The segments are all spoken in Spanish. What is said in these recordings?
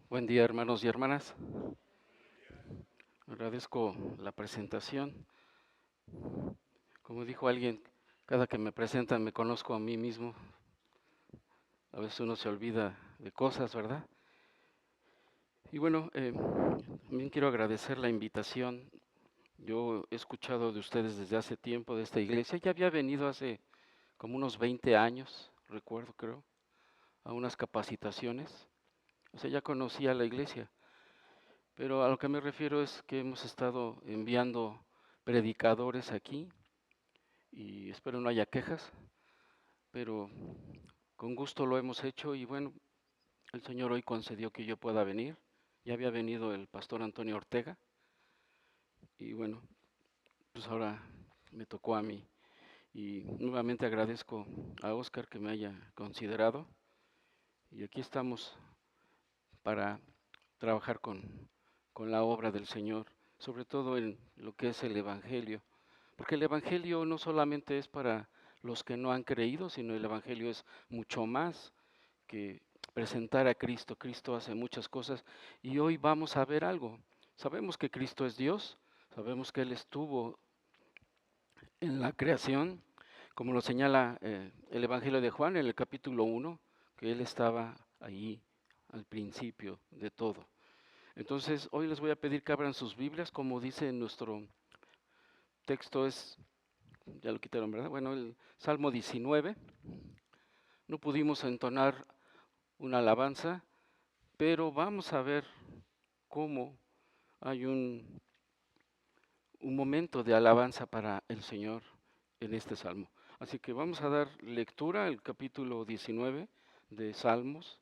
Buen día, hermanos y hermanas. Agradezco la presentación. Como dijo alguien, cada que me presentan me conozco a mí mismo. A veces uno se olvida de cosas, ¿verdad? Y bueno, también quiero agradecer la invitación. Yo he escuchado de ustedes desde hace tiempo de esta iglesia. Ya había venido hace como unos 20 años, recuerdo, creo, a unas capacitaciones. O sea, ya conocía la iglesia. Pero a lo que me refiero es que hemos estado enviando predicadores aquí y espero no haya quejas, pero con gusto lo hemos hecho y bueno, el Señor hoy concedió que yo pueda venir. Ya había venido el pastor Antonio Ortega y bueno, pues ahora me tocó a mí y nuevamente agradezco a Oscar que me haya considerado y aquí estamos para trabajar con la obra del Señor, sobre todo en lo que es el Evangelio. Porque el Evangelio no solamente es para los que no han creído, sino el Evangelio es mucho más que presentar a Cristo. Cristo hace muchas cosas y hoy vamos a ver algo. Sabemos que Cristo es Dios, sabemos que Él estuvo en la creación, como lo señala el Evangelio de Juan en el capítulo 1, que Él estaba ahí al principio de todo. Entonces, hoy les voy a pedir que abran sus Biblias, como dice en nuestro texto es, ya lo quitaron, ¿verdad? Bueno, el Salmo 19. No pudimos entonar una alabanza, pero vamos a ver cómo hay un momento de alabanza para el Señor en este Salmo. Así que vamos a dar lectura al capítulo 19 de Salmos.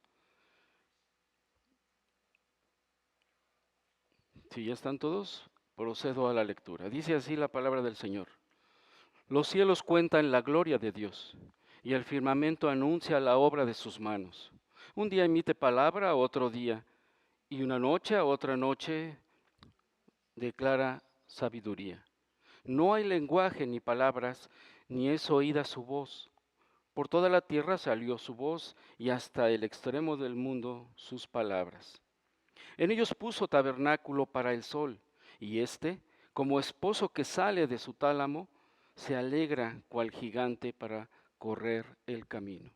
Si ya están todos, procedo a la lectura. Dice así la palabra del Señor. Los cielos cuentan la gloria de Dios, y el firmamento anuncia la obra de sus manos. Un día emite palabra a otro día, y una noche a otra noche declara sabiduría. No hay lenguaje ni palabras, ni es oída su voz. Por toda la tierra salió su voz, y hasta el extremo del mundo sus palabras. En ellos puso tabernáculo para el sol, y éste, como esposo que sale de su tálamo, se alegra cual gigante para correr el camino.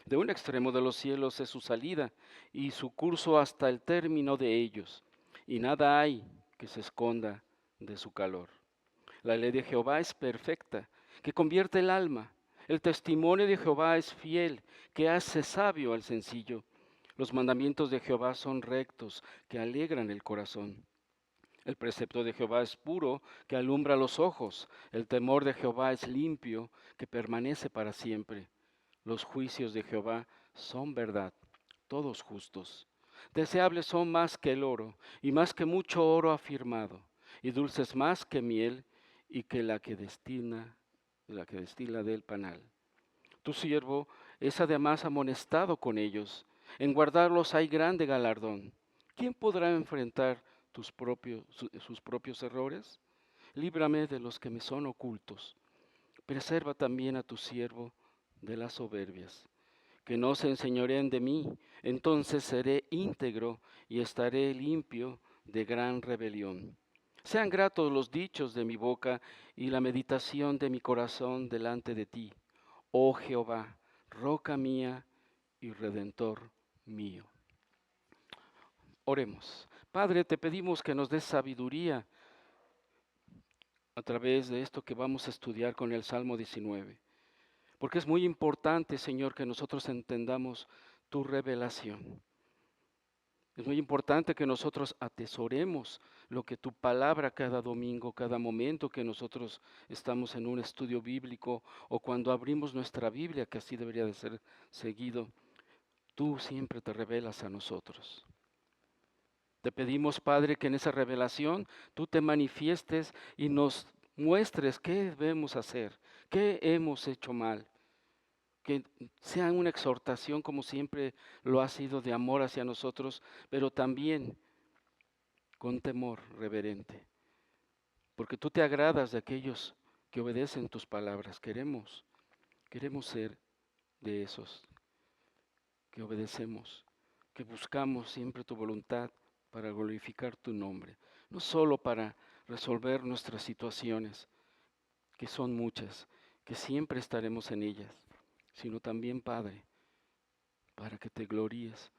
De un extremo de los cielos es su salida, y su curso hasta el término de ellos, y nada hay que se esconda de su calor. La ley de Jehová es perfecta, que convierte el alma. El testimonio de Jehová es fiel, que hace sabio al sencillo. Los mandamientos de Jehová son rectos, que alegran el corazón. El precepto de Jehová es puro, que alumbra los ojos. El temor de Jehová es limpio, que permanece para siempre. Los juicios de Jehová son verdad, todos justos. Deseables son más que el oro, y más que mucho oro afirmado, y dulces más que miel, y que la que destila del panal. Tu siervo es además amonestado con ellos. En guardarlos hay grande galardón. ¿Quién podrá enfrentar sus propios errores? Líbrame de los que me son ocultos. Preserva también a tu siervo de las soberbias. Que no se enseñoreen de mí, entonces seré íntegro y estaré limpio de gran rebelión. Sean gratos los dichos de mi boca y la meditación de mi corazón delante de ti, oh Jehová, roca mía y redentor mío. Oremos. Padre, te pedimos que nos des sabiduría a través de esto que vamos a estudiar con el Salmo 19, porque es muy importante, Señor, que nosotros entendamos tu revelación. Es muy importante que nosotros atesoremos lo que tu palabra cada domingo, cada momento que nosotros estamos en un estudio bíblico o cuando abrimos nuestra Biblia, que así debería de ser seguido, tú siempre te revelas a nosotros. Te pedimos, Padre, que en esa revelación tú te manifiestes y nos muestres qué debemos hacer, qué hemos hecho mal. Que sea una exhortación como siempre lo ha sido de amor hacia nosotros, pero también con temor reverente. Porque tú te agradas de aquellos que obedecen tus palabras. Queremos ser de esos que obedecemos que buscamos siempre tu voluntad para glorificar tu nombre, no solo para resolver nuestras situaciones, que son muchas, que siempre estaremos en ellas, sino también, Padre, para que te gloríes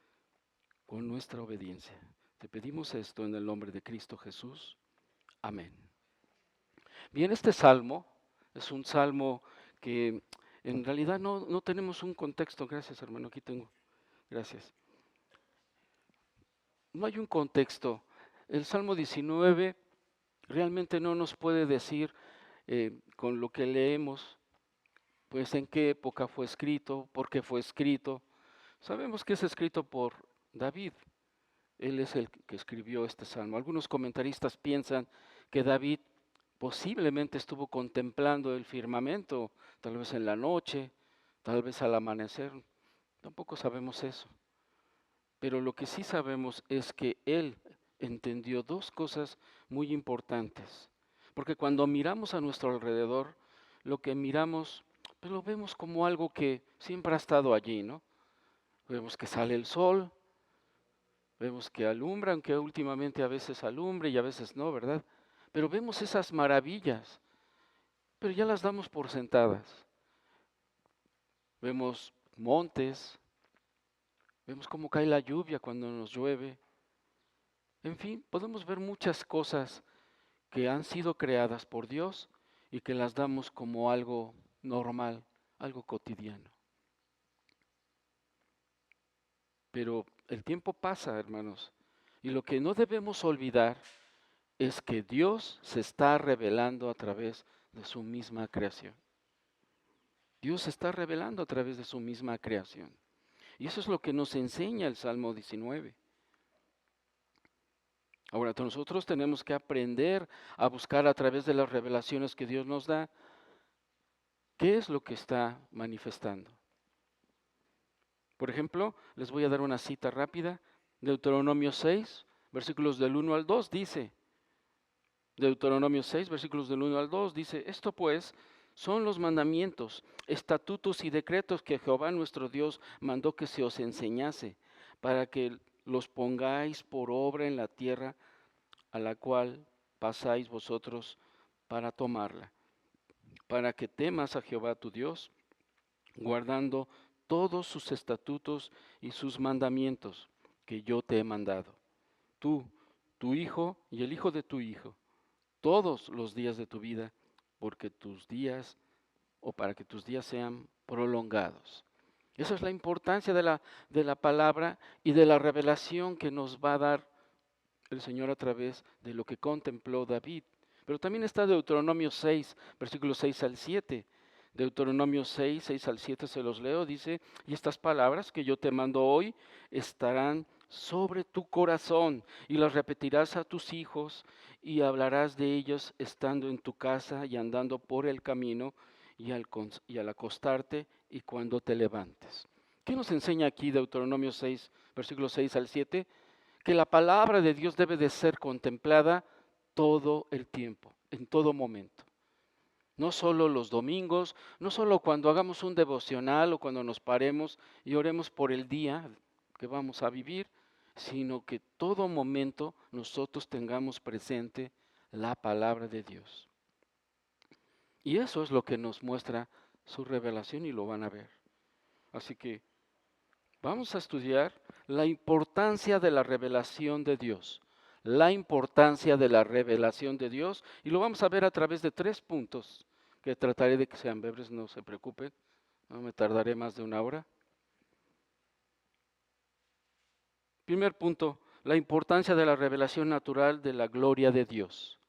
con nuestra obediencia. Te pedimos esto en el nombre de Cristo Jesús. Amén. Bien, este salmo es un salmo que en realidad no tenemos un contexto. Gracias, hermano, aquí tengo. Gracias. No hay un contexto. El Salmo 19 realmente no nos puede decir con lo que leemos, pues en qué época fue escrito, por qué fue escrito. Sabemos que es escrito por David. Él es el que escribió este salmo. Algunos comentaristas piensan que David posiblemente estuvo contemplando el firmamento, tal vez en la noche, tal vez al amanecer. Tampoco sabemos eso. Pero lo que sí sabemos es que él entendió dos cosas muy importantes. Porque cuando miramos a nuestro alrededor, lo que miramos, pues lo vemos como algo que siempre ha estado allí, ¿no? Vemos que sale el sol, vemos que alumbra, aunque últimamente a veces alumbre y a veces no, ¿verdad? Pero vemos esas maravillas, pero ya las damos por sentadas. Vemos montes, vemos cómo cae la lluvia cuando nos llueve. En fin, podemos ver muchas cosas que han sido creadas por Dios y que las damos como algo normal, algo cotidiano. Pero el tiempo pasa, hermanos, y lo que no debemos olvidar es que Dios se está revelando a través de su misma creación. Dios se está revelando a través de su misma creación. Y eso es lo que nos enseña el Salmo 19. Ahora, nosotros tenemos que aprender a buscar a través de las revelaciones que Dios nos da, qué es lo que está manifestando. Por ejemplo, les voy a dar una cita rápida. Deuteronomio 6, versículos del 1 al 2 dice, Deuteronomio 6, versículos del 1 al 2 dice, esto pues son los mandamientos, estatutos y decretos que Jehová nuestro Dios mandó que se os enseñase, para que los pongáis por obra en la tierra a la cual pasáis vosotros para tomarla, para que temas a Jehová tu Dios, guardando todos sus estatutos y sus mandamientos que yo te he mandado. Tú, tu hijo y el hijo de tu hijo, todos los días de tu vida, porque tus días o para que tus días sean prolongados. Esa es la importancia de la palabra y de la revelación que nos va a dar el Señor a través de lo que contempló David. Pero también está Deuteronomio 6, versículos 6 al 7. Deuteronomio 6, 6 al 7 se los leo, dice, y estas palabras que yo te mando hoy estarán sobre tu corazón y las repetirás a tus hijos y hablarás de ellas estando en tu casa y andando por el camino y al acostarte y cuando te levantes. ¿Qué nos enseña aquí Deuteronomio 6, versículos 6 al 7? Que la palabra de Dios debe de ser contemplada todo el tiempo, en todo momento. No solo los domingos, no solo cuando hagamos un devocional o cuando nos paremos y oremos por el día que vamos a vivir, sino que todo momento nosotros tengamos presente la palabra de Dios. Y eso es lo que nos muestra su revelación y lo van a ver. Así que vamos a estudiar la importancia de la revelación de Dios. La importancia de la revelación de Dios. Y lo vamos a ver a través de 3 puntos que trataré de que sean breves, no se preocupen. No me tardaré más de 1 hora. Primer punto, la importancia de la revelación natural de la gloria de Dios.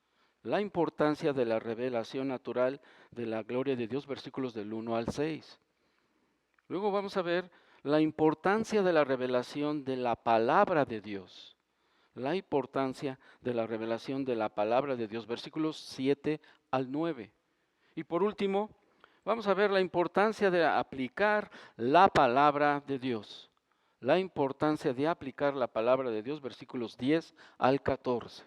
La importancia de la revelación natural de la gloria de Dios, versículos del 1 al 6. Luego vamos a ver la importancia de la revelación de la palabra de Dios. La importancia de la revelación de la palabra de Dios, versículos 7 al 9. Y por último, vamos a ver la importancia de aplicar la palabra de Dios. La importancia de aplicar la palabra de Dios, versículos 10 al 14.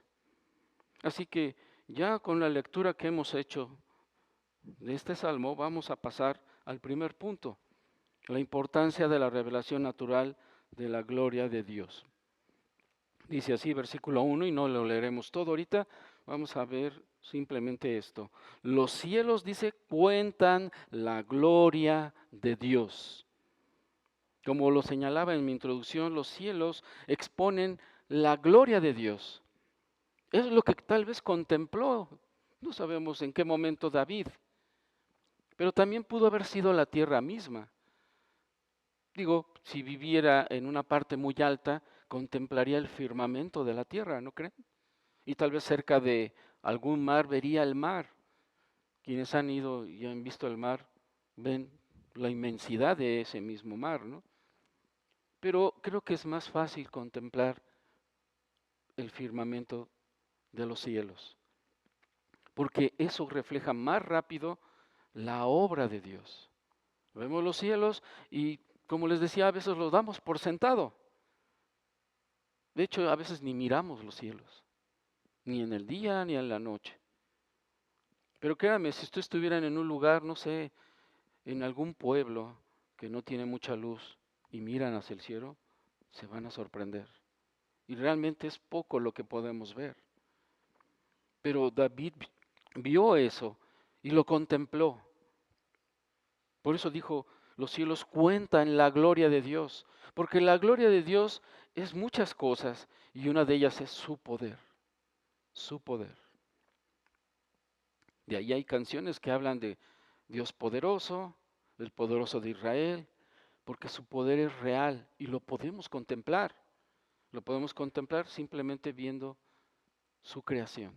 Así que ya con la lectura que hemos hecho de este salmo, vamos a pasar al primer punto. La importancia de la revelación natural de la gloria de Dios. Dice así, versículo 1, y no lo leeremos todo ahorita, vamos a ver simplemente esto. Los cielos, dice, cuentan la gloria de Dios. Como lo señalaba en mi introducción, los cielos exponen la gloria de Dios. Es lo que tal vez contempló, no sabemos en qué momento David, pero también pudo haber sido la tierra misma. Digo, si viviera en una parte muy alta, contemplaría el firmamento de la tierra, ¿no creen? Y tal vez cerca de algún mar vería el mar. Quienes han ido y han visto el mar ven la inmensidad de ese mismo mar, ¿no? Pero creo que es más fácil contemplar el firmamento de los cielos, porque eso refleja más rápido la obra de Dios. Vemos los cielos y, como les decía, a veces los damos por sentado. De hecho, a veces ni miramos los cielos, ni en el día ni en la noche. Pero créanme, si ustedes estuvieran en un lugar, no sé, en algún pueblo que no tiene mucha luz y miran hacia el cielo, se van a sorprender. Y realmente es poco lo que podemos ver. Pero David vio eso y lo contempló. Por eso dijo, los cielos cuentan la gloria de Dios, porque la gloria de Dios es muchas cosas y una de ellas es su poder, su poder. De ahí hay canciones que hablan de Dios poderoso, el poderoso de Israel, porque su poder es real y lo podemos contemplar. Lo podemos contemplar simplemente viendo su creación.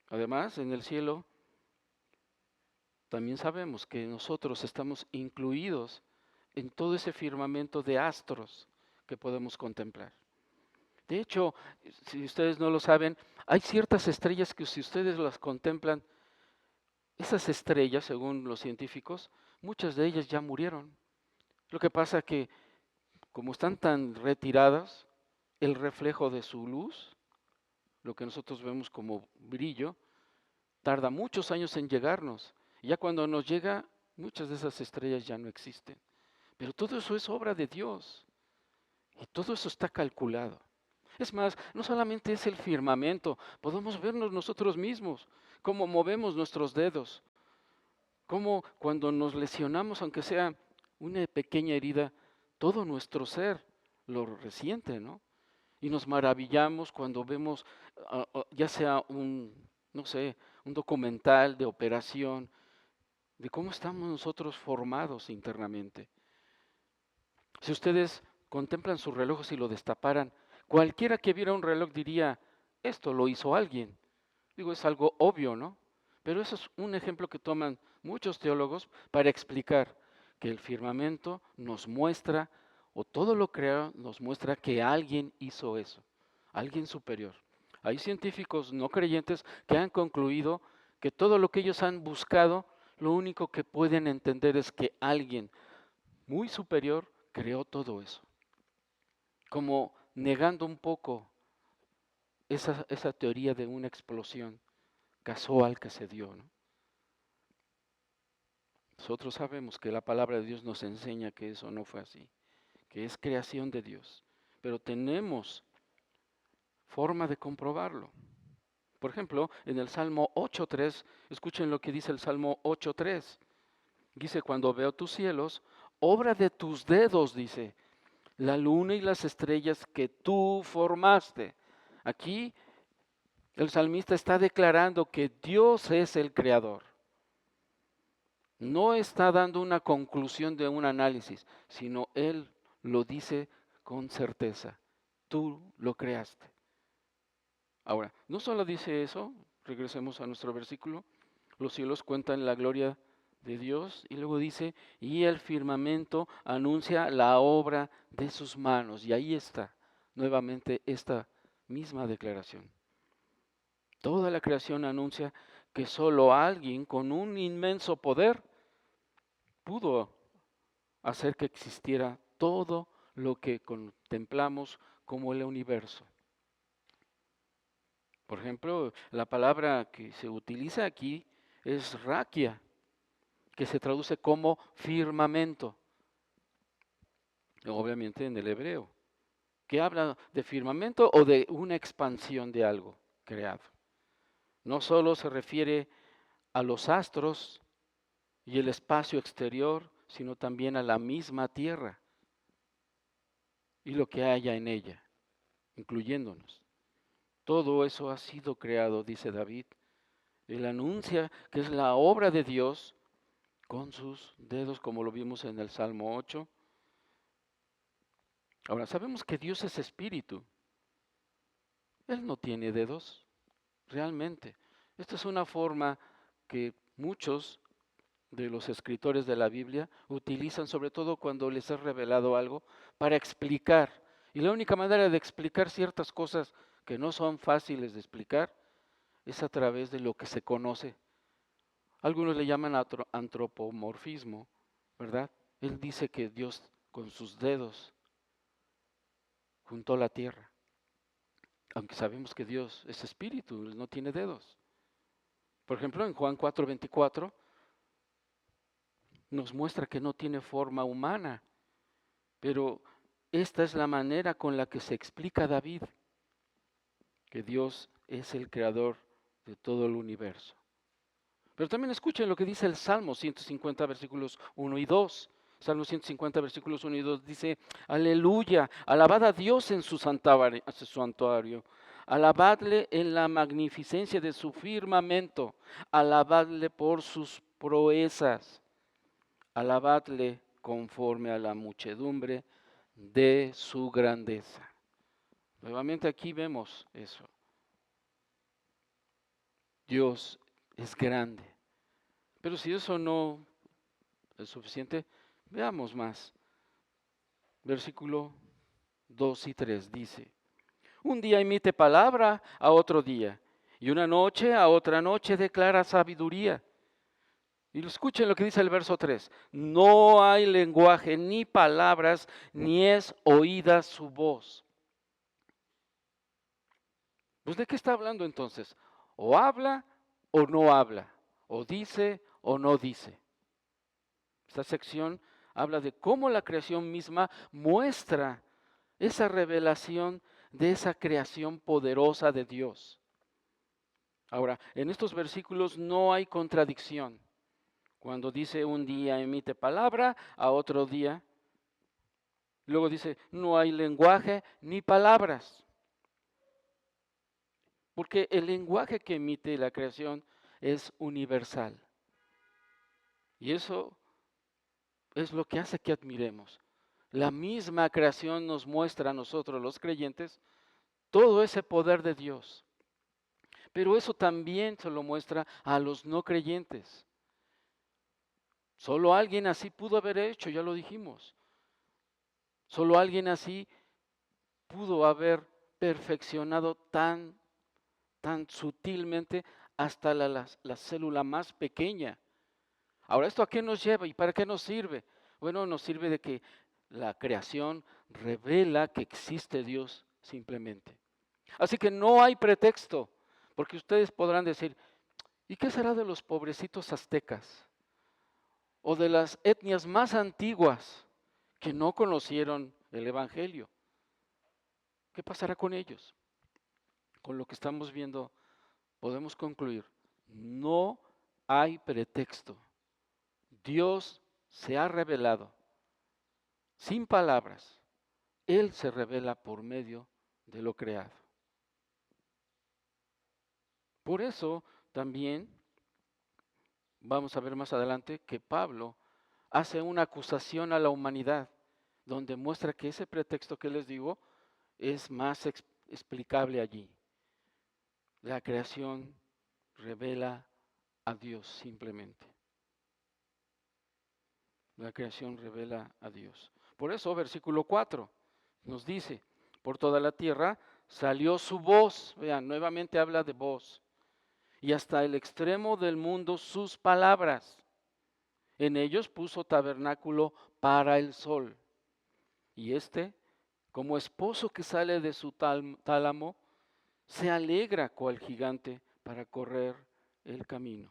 Además, en el cielo también sabemos que nosotros estamos incluidos en todo ese firmamento de astros que podemos contemplar. De hecho, si ustedes no lo saben, hay ciertas estrellas que si ustedes las contemplan, esas estrellas, según los científicos, muchas de ellas ya murieron. Lo que pasa que como están tan retiradas, el reflejo de su luz, lo que nosotros vemos como brillo, tarda muchos años en llegarnos. Y ya cuando nos llega, muchas de esas estrellas ya no existen. Pero todo eso es obra de Dios y todo eso está calculado. Es más, no solamente es el firmamento, podemos vernos nosotros mismos, cómo movemos nuestros dedos, cómo cuando nos lesionamos, aunque sea una pequeña herida, todo nuestro ser lo resiente, ¿no? Y nos maravillamos cuando vemos, ya sea no sé, un documental de operación, de cómo estamos nosotros formados internamente. Si ustedes contemplan sus relojes y lo destaparan, cualquiera que viera un reloj diría, esto lo hizo alguien. Digo, es algo obvio, ¿no? Pero eso es un ejemplo que toman muchos teólogos para explicar que el firmamento nos muestra, o todo lo creado nos muestra que alguien hizo eso, alguien superior. Hay científicos no creyentes que han concluido que todo lo que ellos han buscado, lo único que pueden entender es que alguien muy superior creó todo eso, como negando un poco esa teoría de una explosión casual que se dio, ¿no? Nosotros sabemos que la palabra de Dios nos enseña que eso no fue así, que es creación de Dios, pero tenemos forma de comprobarlo. Por ejemplo, en el Salmo 8.3, escuchen lo que dice el Salmo 8.3. Dice, cuando veo tus cielos, obra de tus dedos, dice, la luna y las estrellas que tú formaste. Aquí el salmista está declarando que Dios es el creador. No está dando una conclusión de un análisis, sino él lo dice con certeza. Tú lo creaste. Ahora, no solo dice eso, regresemos a nuestro versículo, los cielos cuentan la gloria de Dios y luego dice, y el firmamento anuncia la obra de sus manos. Y ahí está nuevamente esta misma declaración. Toda la creación anuncia que solo alguien con un inmenso poder pudo hacer que existiera todo lo que contemplamos como el universo. Por ejemplo, la palabra que se utiliza aquí es raquia. que se traduce como firmamento, obviamente en el hebreo, que habla de firmamento o de una expansión de algo creado. No solo se refiere a los astros y el espacio exterior, sino también a la misma tierra y lo que haya en ella, incluyéndonos. Todo eso ha sido creado, dice David. Él anuncia que es la obra de Dios con sus dedos, como lo vimos en el Salmo 8. Ahora, sabemos que Dios es espíritu. Él no tiene dedos, realmente. Esta es una forma que muchos de los escritores de la Biblia utilizan, sobre todo cuando les es revelado algo, para explicar. Y la única manera de explicar ciertas cosas que no son fáciles de explicar es a través de lo que se conoce. Algunos le llaman antropomorfismo, ¿verdad? Él dice que Dios con sus dedos juntó la tierra, aunque sabemos que Dios es espíritu, Él no tiene dedos. Por ejemplo, en Juan 4:24 nos muestra que no tiene forma humana, pero esta es la manera con la que se explica David, que Dios es el creador de todo el universo. Pero también escuchen lo que dice el Salmo 150, versículos 1 y 2. Salmo 150, versículos 1 y 2 dice, aleluya, alabad a Dios en su santuario, alabadle en la magnificencia de su firmamento, alabadle por sus proezas, alabadle conforme a la muchedumbre de su grandeza. Nuevamente aquí vemos eso. Dios es grande. Pero si eso no es suficiente, veamos más. Versículo 2 y 3 dice, un día emite palabra a otro día, y una noche a otra noche declara sabiduría. Y escuchen lo que dice el verso 3, no hay lenguaje ni palabras, ni es oída su voz. Pues ¿de qué está hablando entonces? O habla o no habla, o dice o no dice. Esta sección habla de cómo la creación misma muestra esa revelación de esa creación poderosa de Dios. Ahora, en estos versículos no hay contradicción. Cuando dice un día emite palabra, a otro día, luego dice no hay lenguaje ni palabras. Porque el lenguaje que emite la creación es universal. Y eso es lo que hace que admiremos. La misma creación nos muestra a nosotros los creyentes todo ese poder de Dios. Pero eso también se lo muestra a los no creyentes. Solo alguien así pudo haber hecho, ya lo dijimos. Solo alguien así pudo haber perfeccionado tan sutilmente hasta la célula más pequeña. Ahora, ¿esto a qué nos lleva y para qué nos sirve? Bueno, nos sirve de que la creación revela que existe Dios simplemente. Así que no hay pretexto, porque ustedes podrán decir, ¿y qué será de los pobrecitos aztecas? O de las etnias más antiguas que no conocieron el Evangelio. ¿Qué pasará con ellos? Con lo que estamos viendo, podemos concluir, no hay pretexto. Dios se ha revelado sin palabras. Él se revela por medio de lo creado. Por eso también vamos a ver más adelante que Pablo hace una acusación a la humanidad, donde muestra que ese pretexto que les digo es más explicable allí. La creación revela a Dios simplemente. La creación revela a Dios. Por eso, versículo 4 nos dice, por toda la tierra salió su voz. Vean, nuevamente habla de voz. Y hasta el extremo del mundo sus palabras. En ellos puso tabernáculo para el sol. Y este, como esposo que sale de su tálamo, se alegra cual gigante para correr el camino.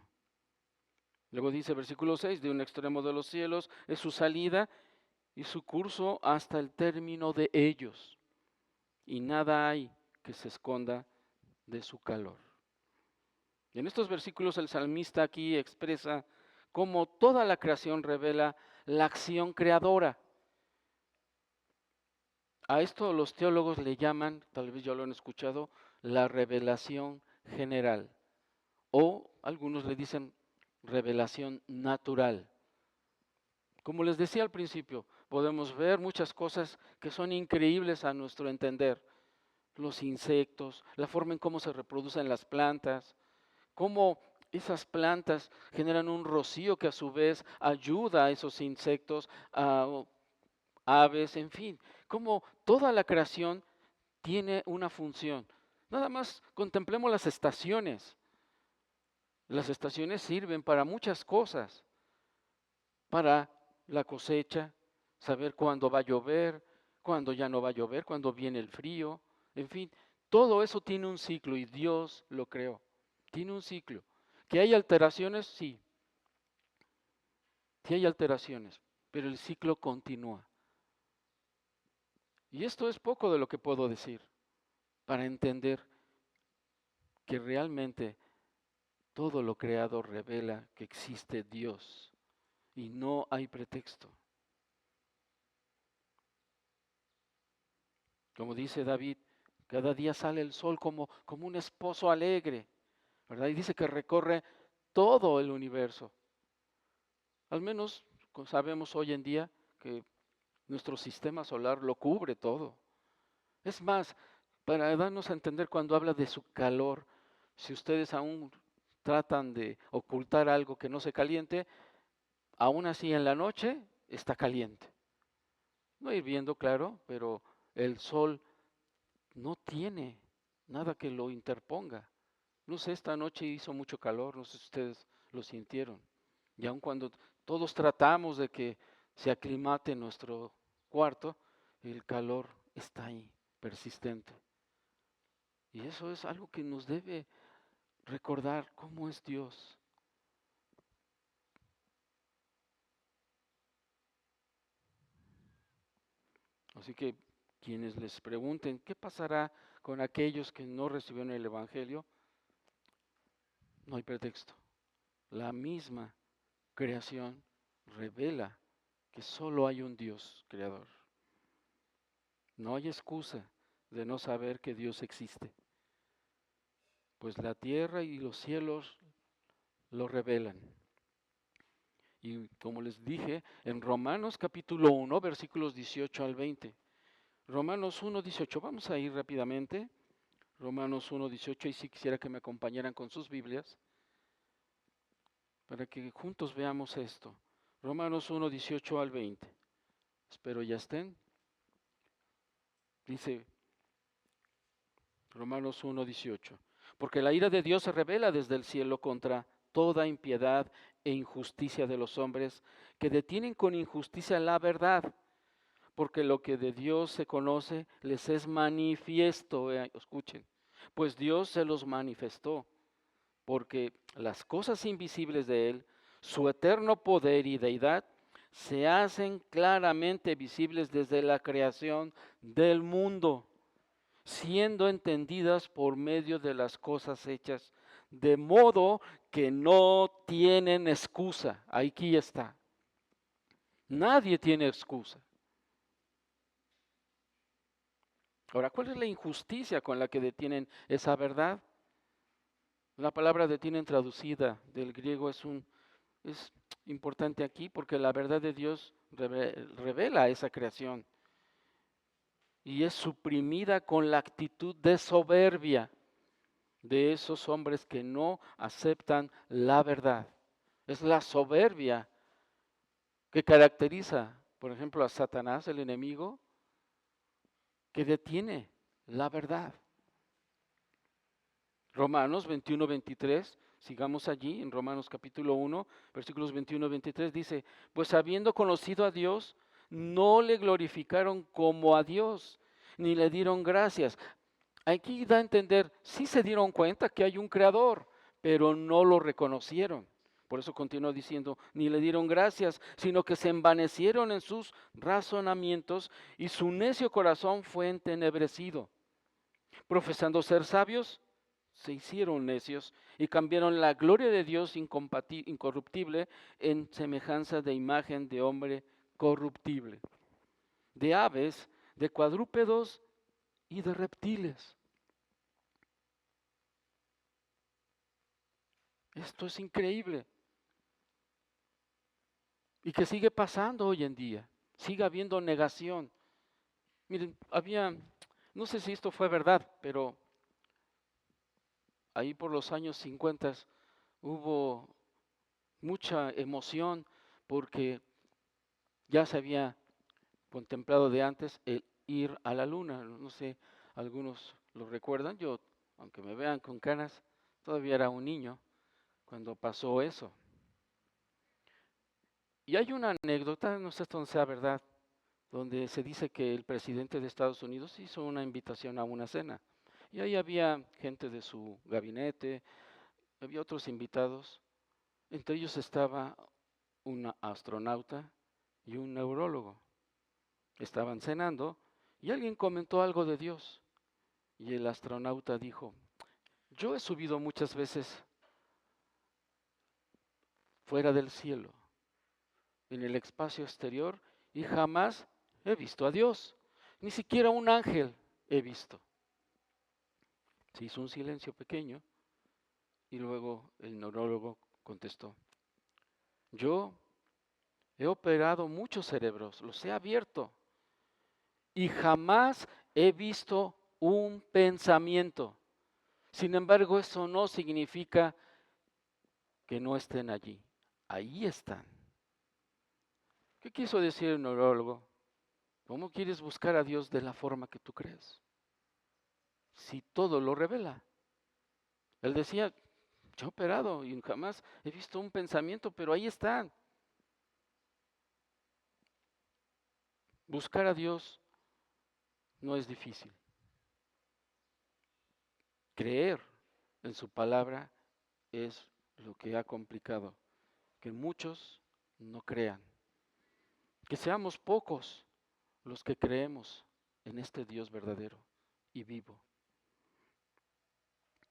Luego dice versículo 6, de un extremo de los cielos es su salida y su curso hasta el término de ellos, y nada hay que se esconda de su calor. Y en estos versículos el salmista aquí expresa cómo toda la creación revela la acción creadora. A esto los teólogos le llaman, tal vez ya lo han escuchado, la revelación general, o algunos le dicen revelación natural. Como les decía al principio, podemos ver muchas cosas que son increíbles a nuestro entender. Los insectos, la forma en cómo se reproducen las plantas, cómo esas plantas generan un rocío que a su vez ayuda a esos insectos, a aves, en fin, cómo toda la creación tiene una función. Nada más contemplemos las estaciones. Las estaciones sirven para muchas cosas, para la cosecha, saber cuándo va a llover, cuándo ya no va a llover, cuándo viene el frío, en fin, todo eso tiene un ciclo y Dios lo creó. Tiene un ciclo. ¿Que hay alteraciones? Sí, sí hay alteraciones, pero el ciclo continúa. Y esto es poco de lo que puedo decir para entender que realmente todo lo creado revela que existe Dios y no hay pretexto. Como dice David, cada día sale el sol como un esposo alegre, ¿verdad? Y dice que recorre todo el universo. Al menos sabemos hoy en día que nuestro sistema solar lo cubre todo. Es más, para darnos a entender cuando habla de su calor, si ustedes aún tratan de ocultar algo que no se caliente, aún así en la noche está caliente. No hirviendo, claro, pero el sol no tiene nada que lo interponga. No sé, esta noche hizo mucho calor, no sé si ustedes lo sintieron. Y aun cuando todos tratamos de que se aclimate nuestro cuarto, el calor está ahí, persistente. Y eso es algo que nos debe recordar cómo es Dios. Así que quienes les pregunten, ¿qué pasará con aquellos que no recibieron el Evangelio? No hay pretexto. La misma creación revela que solo hay un Dios creador. No hay excusa de no saber que Dios existe, pues la tierra y los cielos lo revelan. Y como les dije, en Romanos capítulo 1, versículos 18 al 20. Romanos 1, 18, vamos a ir rápidamente. Romanos 1, 18, y si quisiera que me acompañaran con sus Biblias, para que juntos veamos esto. Romanos 1, 18 al 20. Espero ya estén. Dice Romanos 1, 18. Porque la ira de Dios se revela desde el cielo contra toda impiedad e injusticia de los hombres que detienen con injusticia la verdad. Porque lo que de Dios se conoce les es manifiesto. Escuchen, pues Dios se los manifestó, porque las cosas invisibles de Él, su eterno poder y deidad, se hacen claramente visibles desde la creación del mundo, siendo entendidas por medio de las cosas hechas, de modo que no tienen excusa. Aquí está. Nadie tiene excusa. Ahora, ¿cuál es la injusticia con la que detienen esa verdad? La palabra detienen traducida del griego es importante aquí porque la verdad de Dios revela esa creación y es suprimida con la actitud de soberbia de esos hombres que no aceptan la verdad. Es la soberbia que caracteriza, por ejemplo, a Satanás, el enemigo, que detiene la verdad. Romanos 21, 23, sigamos allí en Romanos capítulo 1, versículos 21, 23, dice, pues habiendo conocido a Dios, no le glorificaron como a Dios, ni le dieron gracias. Aquí da a entender, sí se dieron cuenta que hay un creador, pero no lo reconocieron. Por eso continuó diciendo, ni le dieron gracias, sino que se envanecieron en sus razonamientos y su necio corazón fue entenebrecido. Profesando ser sabios, se hicieron necios y cambiaron la gloria de Dios incorruptible en semejanza de imagen de hombre corruptible, de aves, de cuadrúpedos y de reptiles. Esto es increíble. Y que sigue pasando hoy en día. Sigue habiendo negación. Miren, no sé si esto fue verdad, pero ahí por los años 50 hubo mucha emoción porque ya se había contemplado de antes el ir a la luna. No sé, algunos lo recuerdan. Yo, aunque me vean con canas, todavía era un niño cuando pasó eso. Y hay una anécdota, no sé si sea verdad, donde se dice que el presidente de Estados Unidos hizo una invitación a una cena. Y ahí había gente de su gabinete, había otros invitados. Entre ellos estaba una astronauta y un neurólogo. Estaban cenando y alguien comentó algo de Dios. Y el astronauta dijo, yo he subido muchas veces fuera del cielo, en el espacio exterior, y jamás he visto a Dios. Ni siquiera un ángel he visto. Se hizo un silencio pequeño y luego el neurólogo contestó, yo he operado muchos cerebros, los he abierto y jamás he visto un pensamiento. Sin embargo, eso no significa que no estén allí. Ahí están. ¿Qué quiso decir el neurólogo? ¿Cómo quieres buscar a Dios de la forma que tú crees? Si todo lo revela. Él decía, yo he operado y jamás he visto un pensamiento, pero ahí están. Buscar a Dios no es difícil. Creer en su palabra es lo que ha complicado. Que muchos no crean. Que seamos pocos los que creemos en este Dios verdadero y vivo.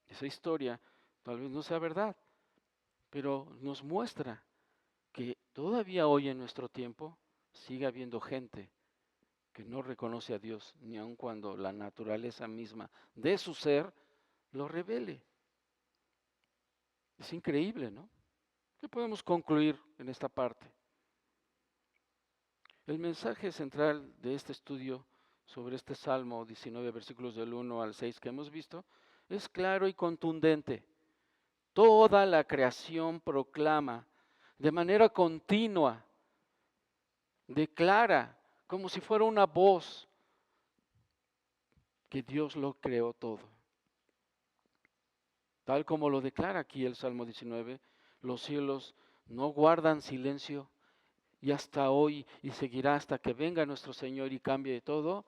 Esa historia tal vez no sea verdad, pero nos muestra que todavía hoy en nuestro tiempo sigue habiendo gente que no reconoce a Dios, ni aun cuando la naturaleza misma de su ser lo revele. Es increíble, ¿no? ¿Qué podemos concluir en esta parte? El mensaje central de este estudio sobre este Salmo 19, versículos del 1 al 6 que hemos visto, es claro y contundente. Toda la creación proclama de manera continua, declara como si fuera una voz que Dios lo creó todo. Tal como lo declara aquí el Salmo 19, los cielos no guardan silencio y hasta hoy y seguirá hasta que venga nuestro Señor y cambie todo,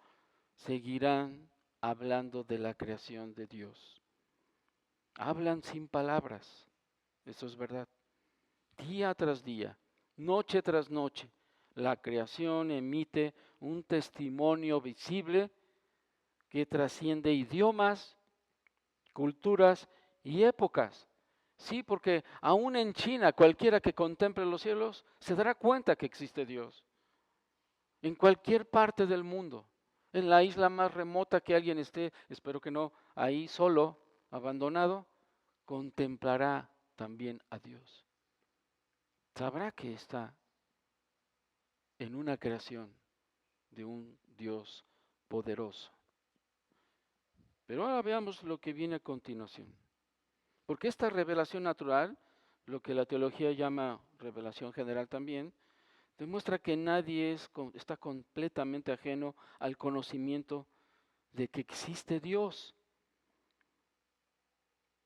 seguirán hablando de la creación de Dios. Hablan sin palabras, eso es verdad. Día tras día, noche tras noche, la creación emite un testimonio visible que trasciende idiomas, culturas y épocas. Sí, porque aún en China, cualquiera que contemple los cielos se dará cuenta que existe Dios. En cualquier parte del mundo, en la isla más remota que alguien esté, espero que no, ahí solo, abandonado, contemplará también a Dios. Sabrá que está en una creación de un Dios poderoso. Pero ahora veamos lo que viene a continuación. Porque esta revelación natural, lo que la teología llama revelación general también, demuestra que nadie está completamente ajeno al conocimiento de que existe Dios.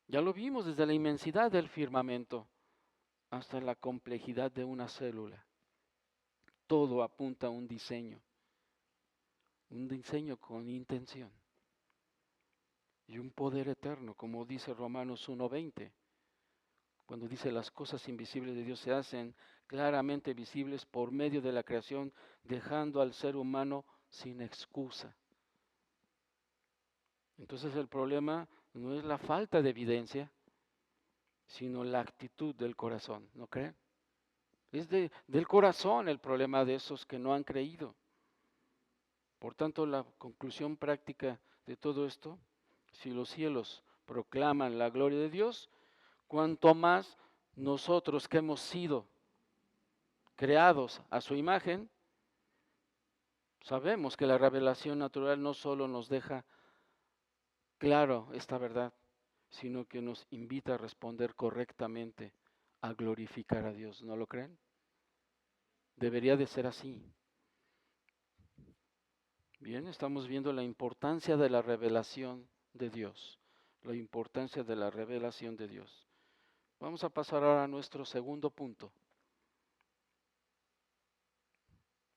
Ya lo vimos desde la inmensidad del firmamento hasta la complejidad de una célula. Todo apunta a un diseño con intención y un poder eterno, como dice Romanos 1:20. cuando dice las cosas invisibles de Dios se hacen claramente visibles por medio de la creación, dejando al ser humano sin excusa. Entonces el problema no es la falta de evidencia, sino la actitud del corazón, ¿no creen? Es del corazón el problema de esos que no han creído. Por tanto, la conclusión práctica de todo esto, si los cielos proclaman la gloria de Dios, cuanto más nosotros que hemos sido creados a su imagen, sabemos que la revelación natural no solo nos deja claro esta verdad, sino que nos invita a responder correctamente, a glorificar a Dios. ¿No lo creen? Debería de ser así. Bien, estamos viendo la importancia de la revelación de Dios, la importancia de la revelación de Dios. Vamos a pasar ahora a nuestro segundo punto.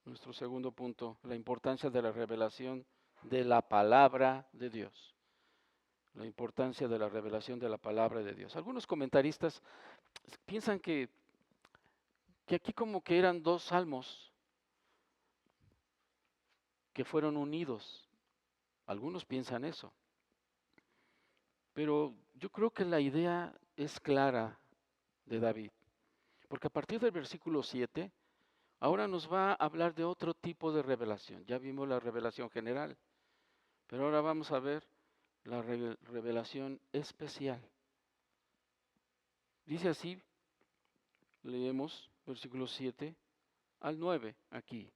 Nuestro segundo punto, la importancia de la revelación de la palabra de Dios. La importancia de la revelación de la palabra de Dios. Algunos comentaristas piensan que aquí como que eran dos salmos que fueron unidos. Algunos piensan eso. Pero yo creo que la idea es clara de David. Porque a partir del versículo 7, ahora nos va a hablar de otro tipo de revelación. Ya vimos la revelación general, pero ahora vamos a ver la revelación especial. Dice así, leemos versículos 7 al 9 aquí.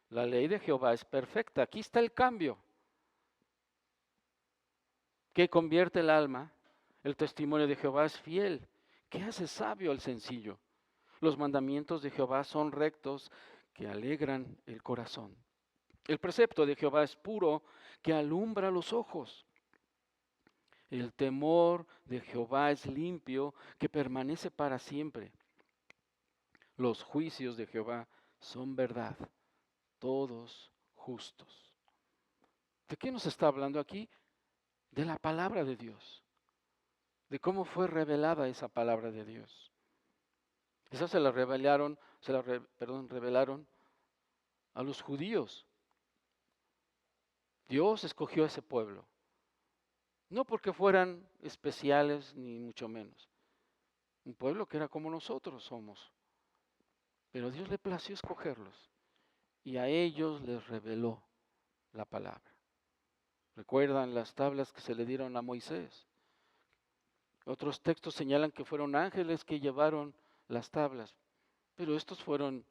La ley de Jehová es perfecta. Aquí está el cambio que convierte el alma. El testimonio de Jehová es fiel, que hace sabio al sencillo. Los mandamientos de Jehová son rectos, que alegran el corazón. El precepto de Jehová es puro, que alumbra los ojos. El temor de Jehová es limpio, que permanece para siempre. Los juicios de Jehová son verdad, todos justos. ¿De qué nos está hablando aquí? De la palabra de Dios, de cómo fue revelada esa palabra de Dios. Esa se la revelaron, revelaron a los judíos. Dios escogió a ese pueblo, no porque fueran especiales ni mucho menos. Un pueblo que era como nosotros somos. Pero Dios le plació escogerlos y a ellos les reveló la palabra. ¿Recuerdan las tablas que se le dieron a Moisés? Otros textos señalan que fueron ángeles que llevaron las tablas, pero estos fueron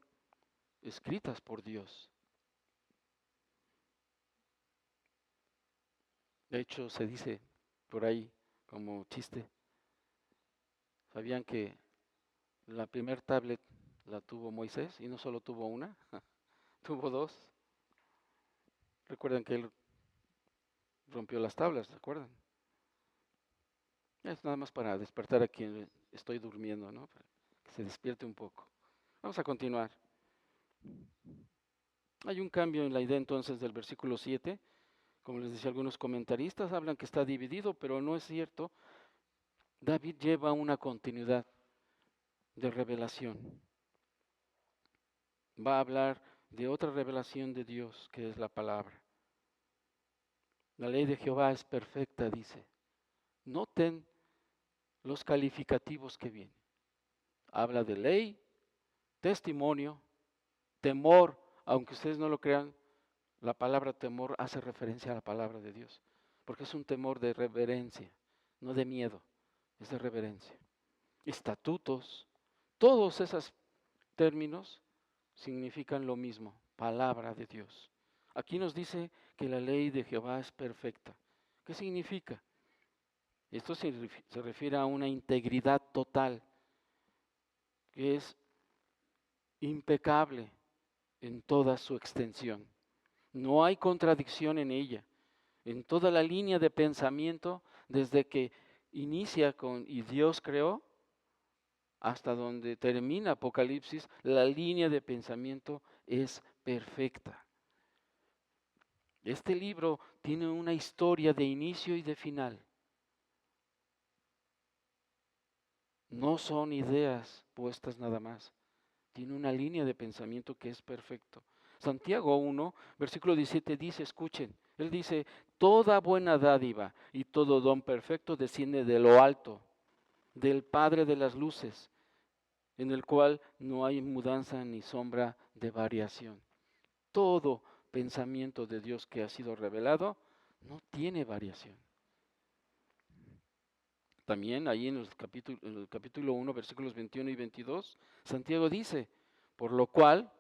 escritas por Dios. De hecho, se dice por ahí como chiste, ¿sabían que la primer tablet la tuvo Moisés y no solo tuvo una? Tuvo dos. Recuerdan que él rompió las tablas, ¿se acuerdan? Es nada más para despertar a quien estoy durmiendo, ¿no? Para que se despierte un poco. Vamos a continuar. Hay un cambio en la idea entonces del versículo 7. Como les decía, algunos comentaristas hablan que está dividido, pero no es cierto. David lleva una continuidad de revelación. Va a hablar de otra revelación de Dios, que es la palabra. La ley de Jehová es perfecta, dice. Noten los calificativos que vienen. Habla de ley, testimonio, temor, aunque ustedes no lo crean, la palabra temor hace referencia a la palabra de Dios, porque es un temor de reverencia, no de miedo, es de reverencia. Estatutos, todos esos términos significan lo mismo, palabra de Dios. Aquí nos dice que la ley de Jehová es perfecta. ¿Qué significa? Esto se refiere a una integridad total, que es impecable en toda su extensión. No hay contradicción en ella. En toda la línea de pensamiento, desde que inicia con y Dios creó, hasta donde termina Apocalipsis, la línea de pensamiento es perfecta. Este libro tiene una historia de inicio y de final. No son ideas puestas nada más. Tiene una línea de pensamiento que es perfecto. Santiago 1, versículo 17 dice, escuchen, él dice, toda buena dádiva y todo don perfecto desciende de lo alto, del Padre de las luces, en el cual no hay mudanza ni sombra de variación. Todo pensamiento de Dios que ha sido revelado no tiene variación. También ahí en el capítulo 1, versículos 21 y 22, Santiago dice, por lo cual,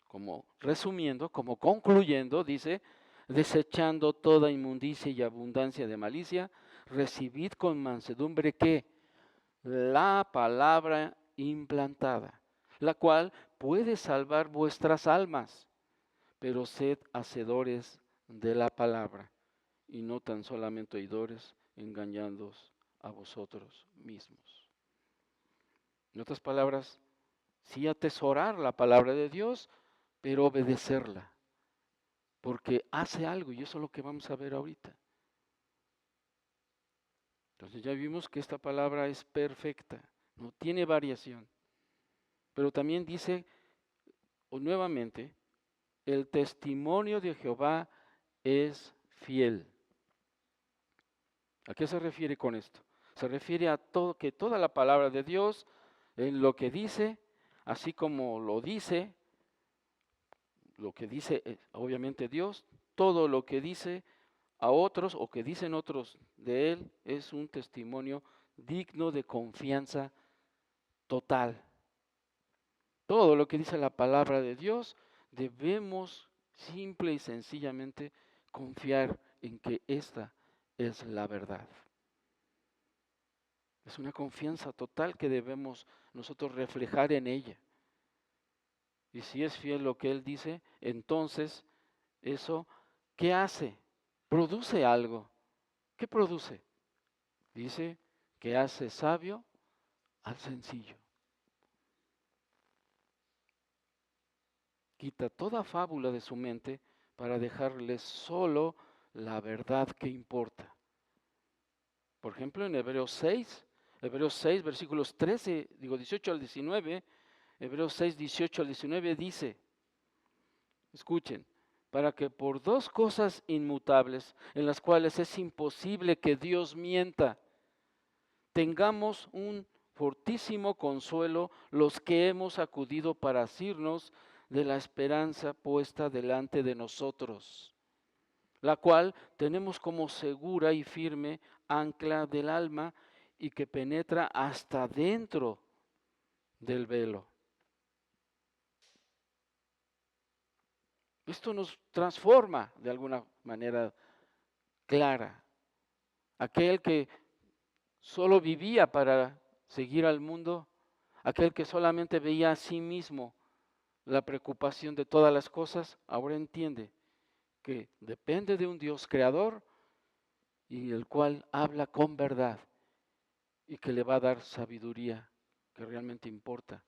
como resumiendo, como concluyendo, dice, desechando toda inmundicia y abundancia de malicia, recibid con mansedumbre que la palabra implantada, la cual puede salvar vuestras almas, pero sed hacedores de la palabra y no tan solamente oidores, engañándoos a vosotros mismos. En otras palabras, sí atesorar la palabra de Dios, pero obedecerla, porque hace algo y eso es lo que vamos a ver ahorita. Entonces ya vimos que esta palabra es perfecta, no tiene variación, pero también dice nuevamente, el testimonio de Jehová es fiel. ¿A qué se refiere con esto? Se refiere a todo, que toda la palabra de Dios, en lo que dice, así como lo que dice obviamente Dios, todo lo que dice a otros o que dicen otros de Él es un testimonio digno de confianza total. Todo lo que dice la palabra de Dios debemos simple y sencillamente confiar en que esta es la verdad. Es una confianza total que debemos nosotros reflejar en ella. Y si es fiel lo que Él dice, entonces eso, ¿qué hace? Produce algo. ¿Qué produce? Dice que hace sabio al sencillo. Quita toda fábula de su mente para dejarle solo la verdad que importa. Por ejemplo, en Hebreos 6, versículos 18 al 19, Hebreos 6, 18 al 19 dice, escuchen, para que por dos cosas inmutables, en las cuales es imposible que Dios mienta, tengamos un fortísimo consuelo los que hemos acudido para asirnos de la esperanza puesta delante de nosotros, la cual tenemos como segura y firme ancla del alma y que penetra hasta dentro del velo. Esto nos transforma de alguna manera clara. Aquel que solo vivía para seguir al mundo, aquel que solamente veía a sí mismo la preocupación de todas las cosas, ahora entiende que depende de un Dios creador y el cual habla con verdad y que le va a dar sabiduría que realmente importa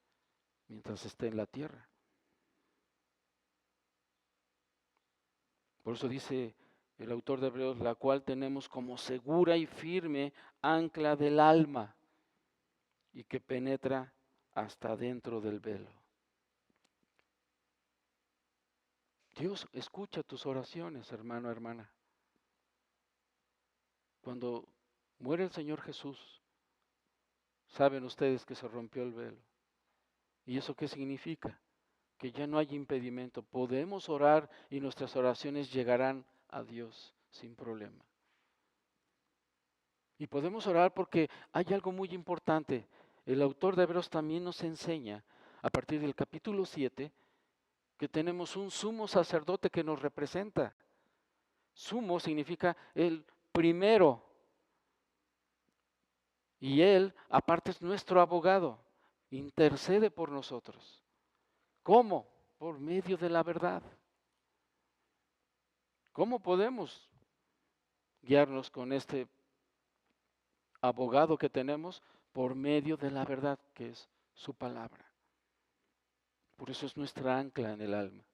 mientras esté en la tierra. Por eso dice el autor de Hebreos, la cual tenemos como segura y firme ancla del alma y que penetra hasta dentro del velo. Dios escucha tus oraciones, hermano, hermana. Cuando muere el Señor Jesús, saben ustedes que se rompió el velo. ¿Y eso qué significa? Que ya no hay impedimento. Podemos orar y nuestras oraciones llegarán a Dios sin problema. Y podemos orar porque hay algo muy importante. El autor de Hebreos también nos enseña, a partir del capítulo 7, que tenemos un sumo sacerdote que nos representa. Sumo significa el primero. Y él, aparte, es nuestro abogado. Intercede por nosotros. ¿Cómo? Por medio de la verdad. ¿Cómo podemos guiarnos con este abogado que tenemos? Por medio de la verdad, que es su palabra. Por eso es nuestra ancla en el alma.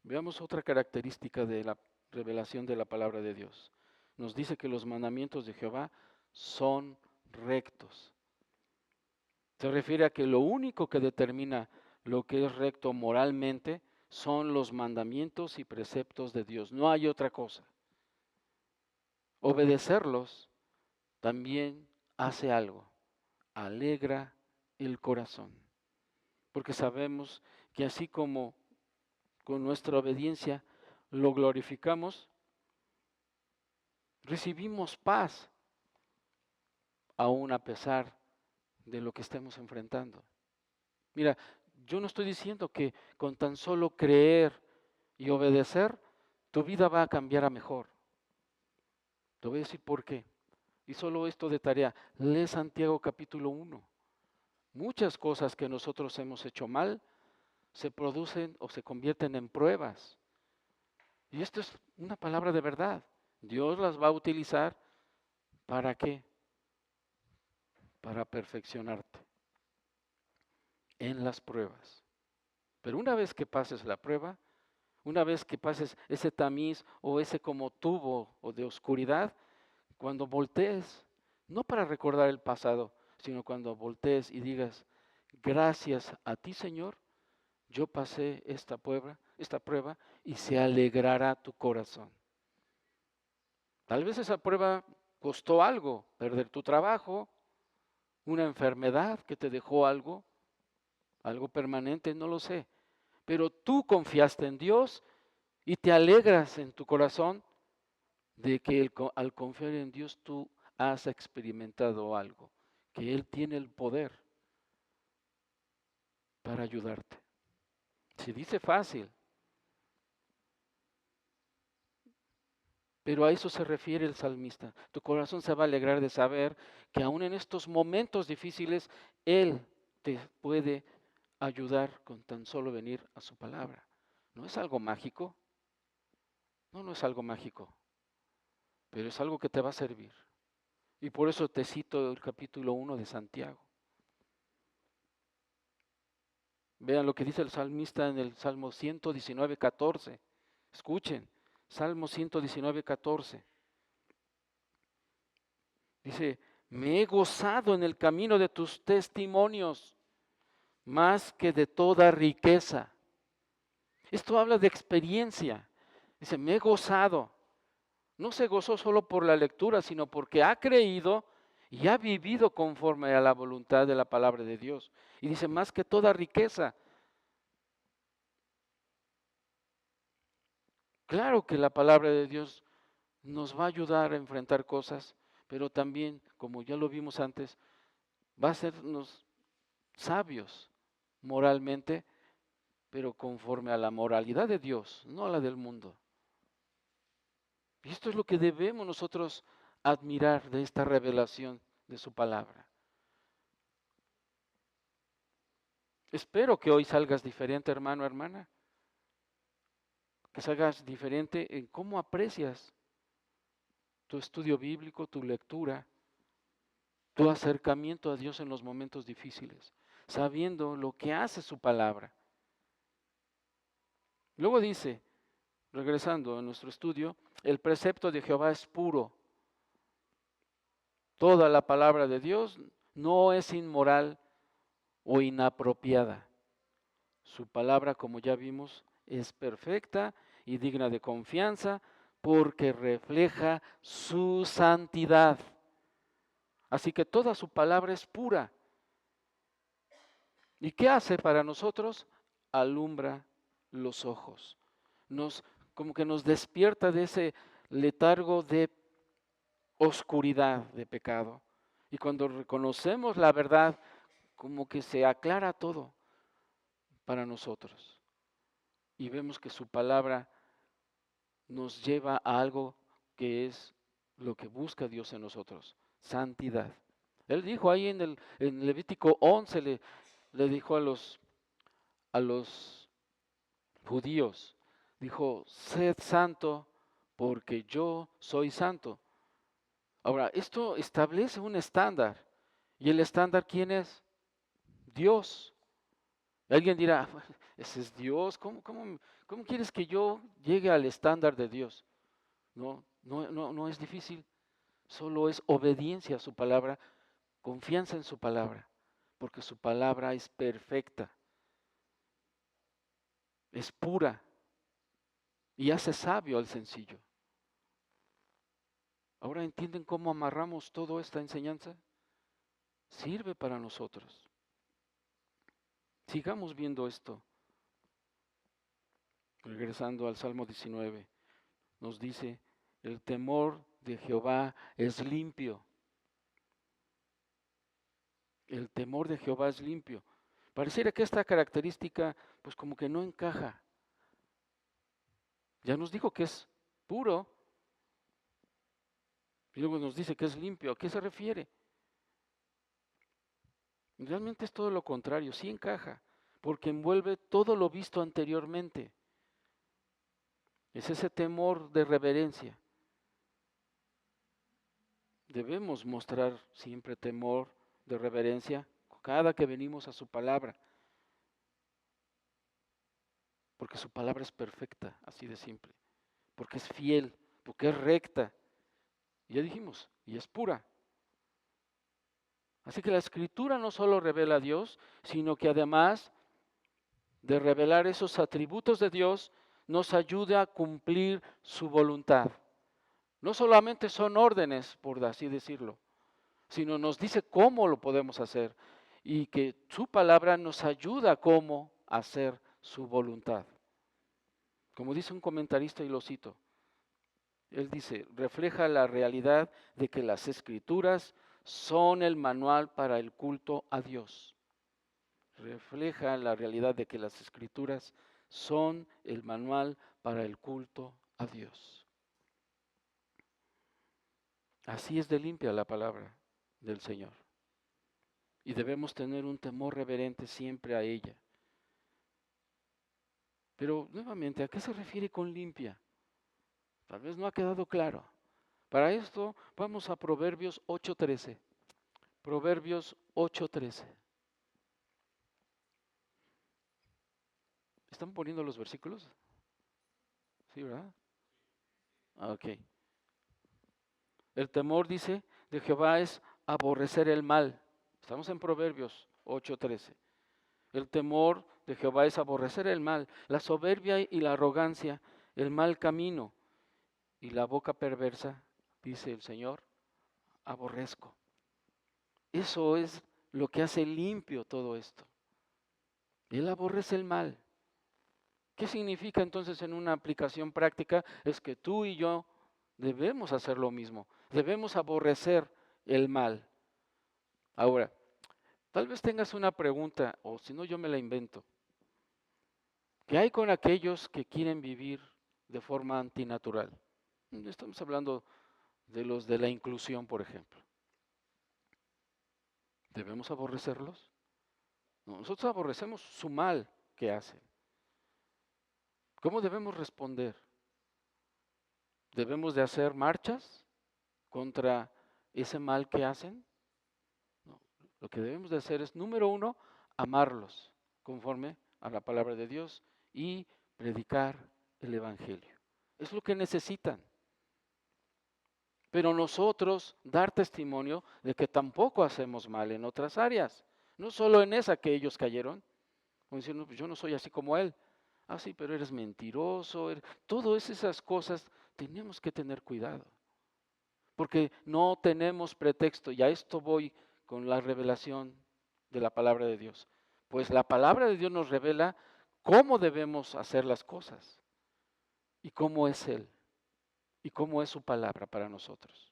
Veamos otra característica de la revelación de la palabra de Dios. nos dice que los mandamientos de Jehová son rectos. Se refiere a que lo único que determina lo que es recto moralmente son los mandamientos y preceptos de Dios. No hay otra cosa. Obedecerlos también hace algo, alegra el corazón. Porque sabemos que así como con nuestra obediencia lo glorificamos, recibimos paz, aún a pesar de lo que estemos enfrentando. Mira, yo no estoy diciendo que con tan solo creer y obedecer, tu vida va a cambiar a mejor. Te voy a decir por qué. Y solo esto de tarea, lee Santiago capítulo 1. Muchas cosas que nosotros hemos hecho mal se producen o se convierten en pruebas. Y esto es una palabra de verdad. Dios las va a utilizar, ¿para qué? Para perfeccionarte en las pruebas. Pero una vez que pases la prueba, una vez que pases ese tamiz o ese como tubo o de oscuridad, cuando voltees, no para recordar el pasado, sino cuando voltees y digas, gracias a ti, Señor, yo pasé esta prueba y se alegrará tu corazón. Tal vez esa prueba costó algo, perder tu trabajo, una enfermedad que te dejó algo permanente, no lo sé. Pero tú confiaste en Dios y te alegras en tu corazón de que al confiar en Dios tú has experimentado algo, que Él tiene el poder para ayudarte. Se dice fácil, pero a eso se refiere el salmista. Tu corazón se va a alegrar de saber que aún en estos momentos difíciles Él te puede ayudar con tan solo venir a su palabra. ¿No es algo mágico? No, no es algo mágico, pero es algo que te va a servir. Y por eso te cito el capítulo 1 de Santiago. Vean lo que dice el salmista en el Salmo 119, 14. Escuchen, Salmo 119, 14. Dice, me he gozado en el camino de tus testimonios más que de toda riqueza. Esto habla de experiencia. Dice, me he gozado. No se gozó solo por la lectura, sino porque ha creído y ha vivido conforme a la voluntad de la palabra de Dios. Y dice, más que toda riqueza. Claro que la palabra de Dios nos va a ayudar a enfrentar cosas, pero también, como ya lo vimos antes, va a hacernos sabios moralmente, pero conforme a la moralidad de Dios, no a la del mundo. Y esto es lo que debemos nosotros admirar de esta revelación de su palabra. Espero que hoy salgas diferente, hermano, hermana, que salgas diferente en cómo aprecias tu estudio bíblico, tu lectura, tu acercamiento a Dios en los momentos difíciles, sabiendo lo que hace su palabra. Luego dice, regresando a nuestro estudio, el precepto de Jehová es puro. Toda la palabra de Dios no es inmoral o inapropiada. Su palabra, como ya vimos, es perfecta y digna de confianza porque refleja su santidad. Así que toda su palabra es pura. ¿Y qué hace para nosotros? Alumbra los ojos. Como que nos despierta de ese letargo de oscuridad, de pecado. Y cuando reconocemos la verdad, como que se aclara todo para nosotros. Y vemos que su palabra nos lleva a algo que es lo que busca Dios en nosotros, santidad. Él dijo ahí en Levítico 11, le dijo a los judíos, dijo, sed santo porque yo soy santo. Ahora, esto establece un estándar. ¿Y el estándar quién es? Dios. Alguien dirá, ese es Dios, ¿cómo quieres que yo llegue al estándar de Dios? No, No es difícil, solo es obediencia a su palabra, confianza en su palabra, porque su palabra es perfecta, es pura y hace sabio al sencillo. ¿Ahora entienden cómo amarramos toda esta enseñanza? Sirve para nosotros. Sigamos viendo esto. Regresando al Salmo 19, nos dice, el temor de Jehová es limpio. El temor de Jehová es limpio. Pareciera que esta característica, pues como que no encaja. Ya nos dijo que es puro, y luego nos dice que es limpio. ¿A qué se refiere? Realmente es todo lo contrario, sí encaja, porque envuelve todo lo visto anteriormente. Es ese temor de reverencia. Debemos mostrar siempre temor de reverencia cada que venimos a su palabra, porque su palabra es perfecta, así de simple, porque es fiel, porque es recta, ya dijimos, y es pura. Así que la escritura no solo revela a Dios, sino que además de revelar esos atributos de Dios, nos ayuda a cumplir su voluntad. No solamente son órdenes, por así decirlo, sino nos dice cómo lo podemos hacer y que su palabra nos ayuda a cómo hacer su voluntad. Como dice un comentarista y lo cito, él dice, refleja la realidad de que las escrituras son el manual para el culto a Dios. Refleja la realidad de que las escrituras son el manual para el culto a Dios. Así es de limpia la palabra del Señor. Y debemos tener un temor reverente siempre a ella. Pero nuevamente, ¿a qué se refiere con limpia? Tal vez no ha quedado claro. Para esto vamos a Proverbios 8:13. Proverbios 8:13. ¿Están poniendo los versículos? Sí, ¿verdad? Ok. El temor, dice, de Jehová es aborrecer el mal. Estamos en Proverbios 8:13. El temor de Jehová es aborrecer el mal, la soberbia y la arrogancia, el mal camino y la boca perversa, dice el Señor, aborrezco. Eso es lo que hace limpio todo esto. Él aborrece el mal. ¿Qué significa entonces en una aplicación práctica? Es que tú y yo debemos hacer lo mismo. Debemos aborrecer el mal. Ahora, tal vez tengas una pregunta, o si no yo me la invento. ¿Qué hay con aquellos que quieren vivir de forma antinatural? Estamos hablando de los de la inclusión, por ejemplo. ¿Debemos aborrecerlos? No, nosotros aborrecemos su mal que hacen. ¿Cómo debemos responder? ¿Debemos de hacer marchas contra ese mal que hacen? No, lo que debemos de hacer es, número uno, amarlos conforme a la palabra de Dios y predicar el Evangelio. Es lo que necesitan. Pero nosotros dar testimonio de que tampoco hacemos mal en otras áreas, no solo en esa que ellos cayeron, como diciendo, pues yo no soy así como él. Ah, sí, pero eres mentiroso, todas esas cosas tenemos que tener cuidado, porque no tenemos pretexto, y a esto voy con la revelación de la palabra de Dios. Pues la palabra de Dios nos revela cómo debemos hacer las cosas y cómo es Él y cómo es su palabra para nosotros.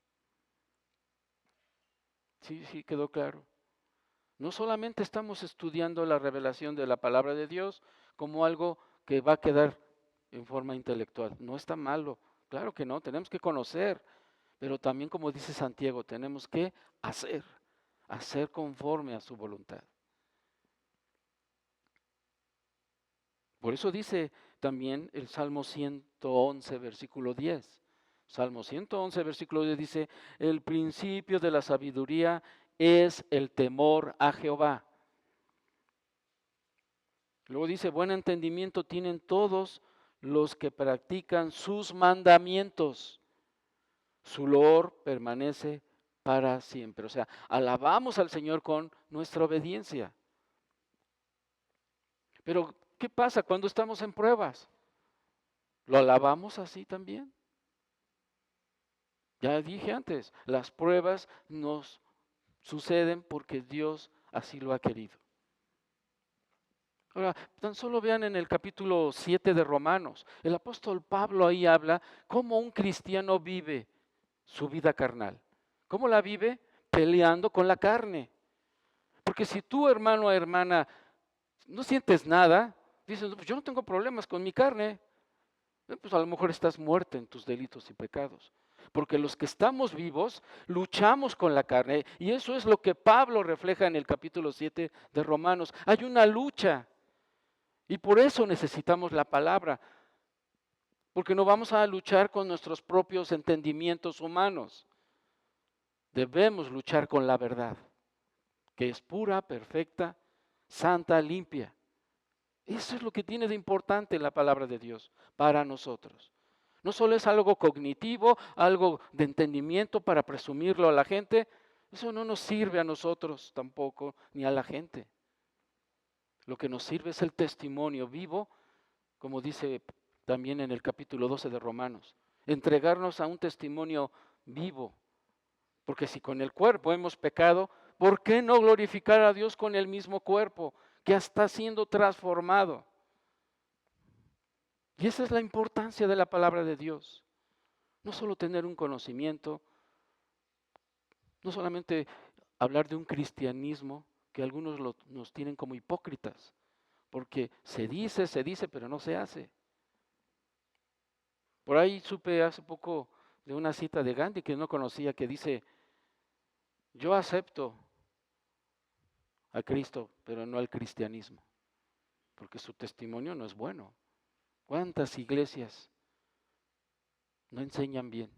Sí, sí, quedó claro. No solamente estamos estudiando la revelación de la palabra de Dios como algo que va a quedar en forma intelectual. No está malo, claro que no, tenemos que conocer, pero también como dice Santiago, tenemos que hacer conforme a su voluntad. Por eso dice también el Salmo 111, versículo 10. Salmo 111, versículo 10 dice, el principio de la sabiduría es el temor a Jehová. Luego dice, buen entendimiento tienen todos los que practican sus mandamientos. Su loor permanece para siempre. O sea, alabamos al Señor con nuestra obediencia. Pero, ¿qué pasa cuando estamos en pruebas? ¿Lo alabamos así también? Ya dije antes, las pruebas nos suceden porque Dios así lo ha querido. Ahora, tan solo vean en el capítulo 7 de Romanos, el apóstol Pablo ahí habla cómo un cristiano vive su vida carnal. ¿Cómo la vive? Peleando con la carne. Porque si tú, hermano o hermana, no sientes nada, dices, pues yo no tengo problemas con mi carne, pues a lo mejor estás muerto en tus delitos y pecados. Porque los que estamos vivos luchamos con la carne y eso es lo que Pablo refleja en el capítulo 7 de Romanos. Hay una lucha y por eso necesitamos la palabra, porque no vamos a luchar con nuestros propios entendimientos humanos. Debemos luchar con la verdad, que es pura, perfecta, santa, limpia. Eso es lo que tiene de importante la palabra de Dios para nosotros. No solo es algo cognitivo, algo de entendimiento para presumirlo a la gente, eso no nos sirve a nosotros tampoco, ni a la gente. Lo que nos sirve es el testimonio vivo, como dice también en el capítulo 12 de Romanos, entregarnos a un testimonio vivo, porque si con el cuerpo hemos pecado, ¿por qué no glorificar a Dios con el mismo cuerpo que está siendo transformado? Y esa es la importancia de la palabra de Dios. No solo tener un conocimiento, no solamente hablar de un cristianismo que algunos nos tienen como hipócritas, porque se dice, pero no se hace. Por ahí supe hace poco de una cita de Gandhi que no conocía que dice, yo acepto a Cristo, pero no al cristianismo, porque su testimonio no es bueno. ¿Cuántas iglesias no enseñan bien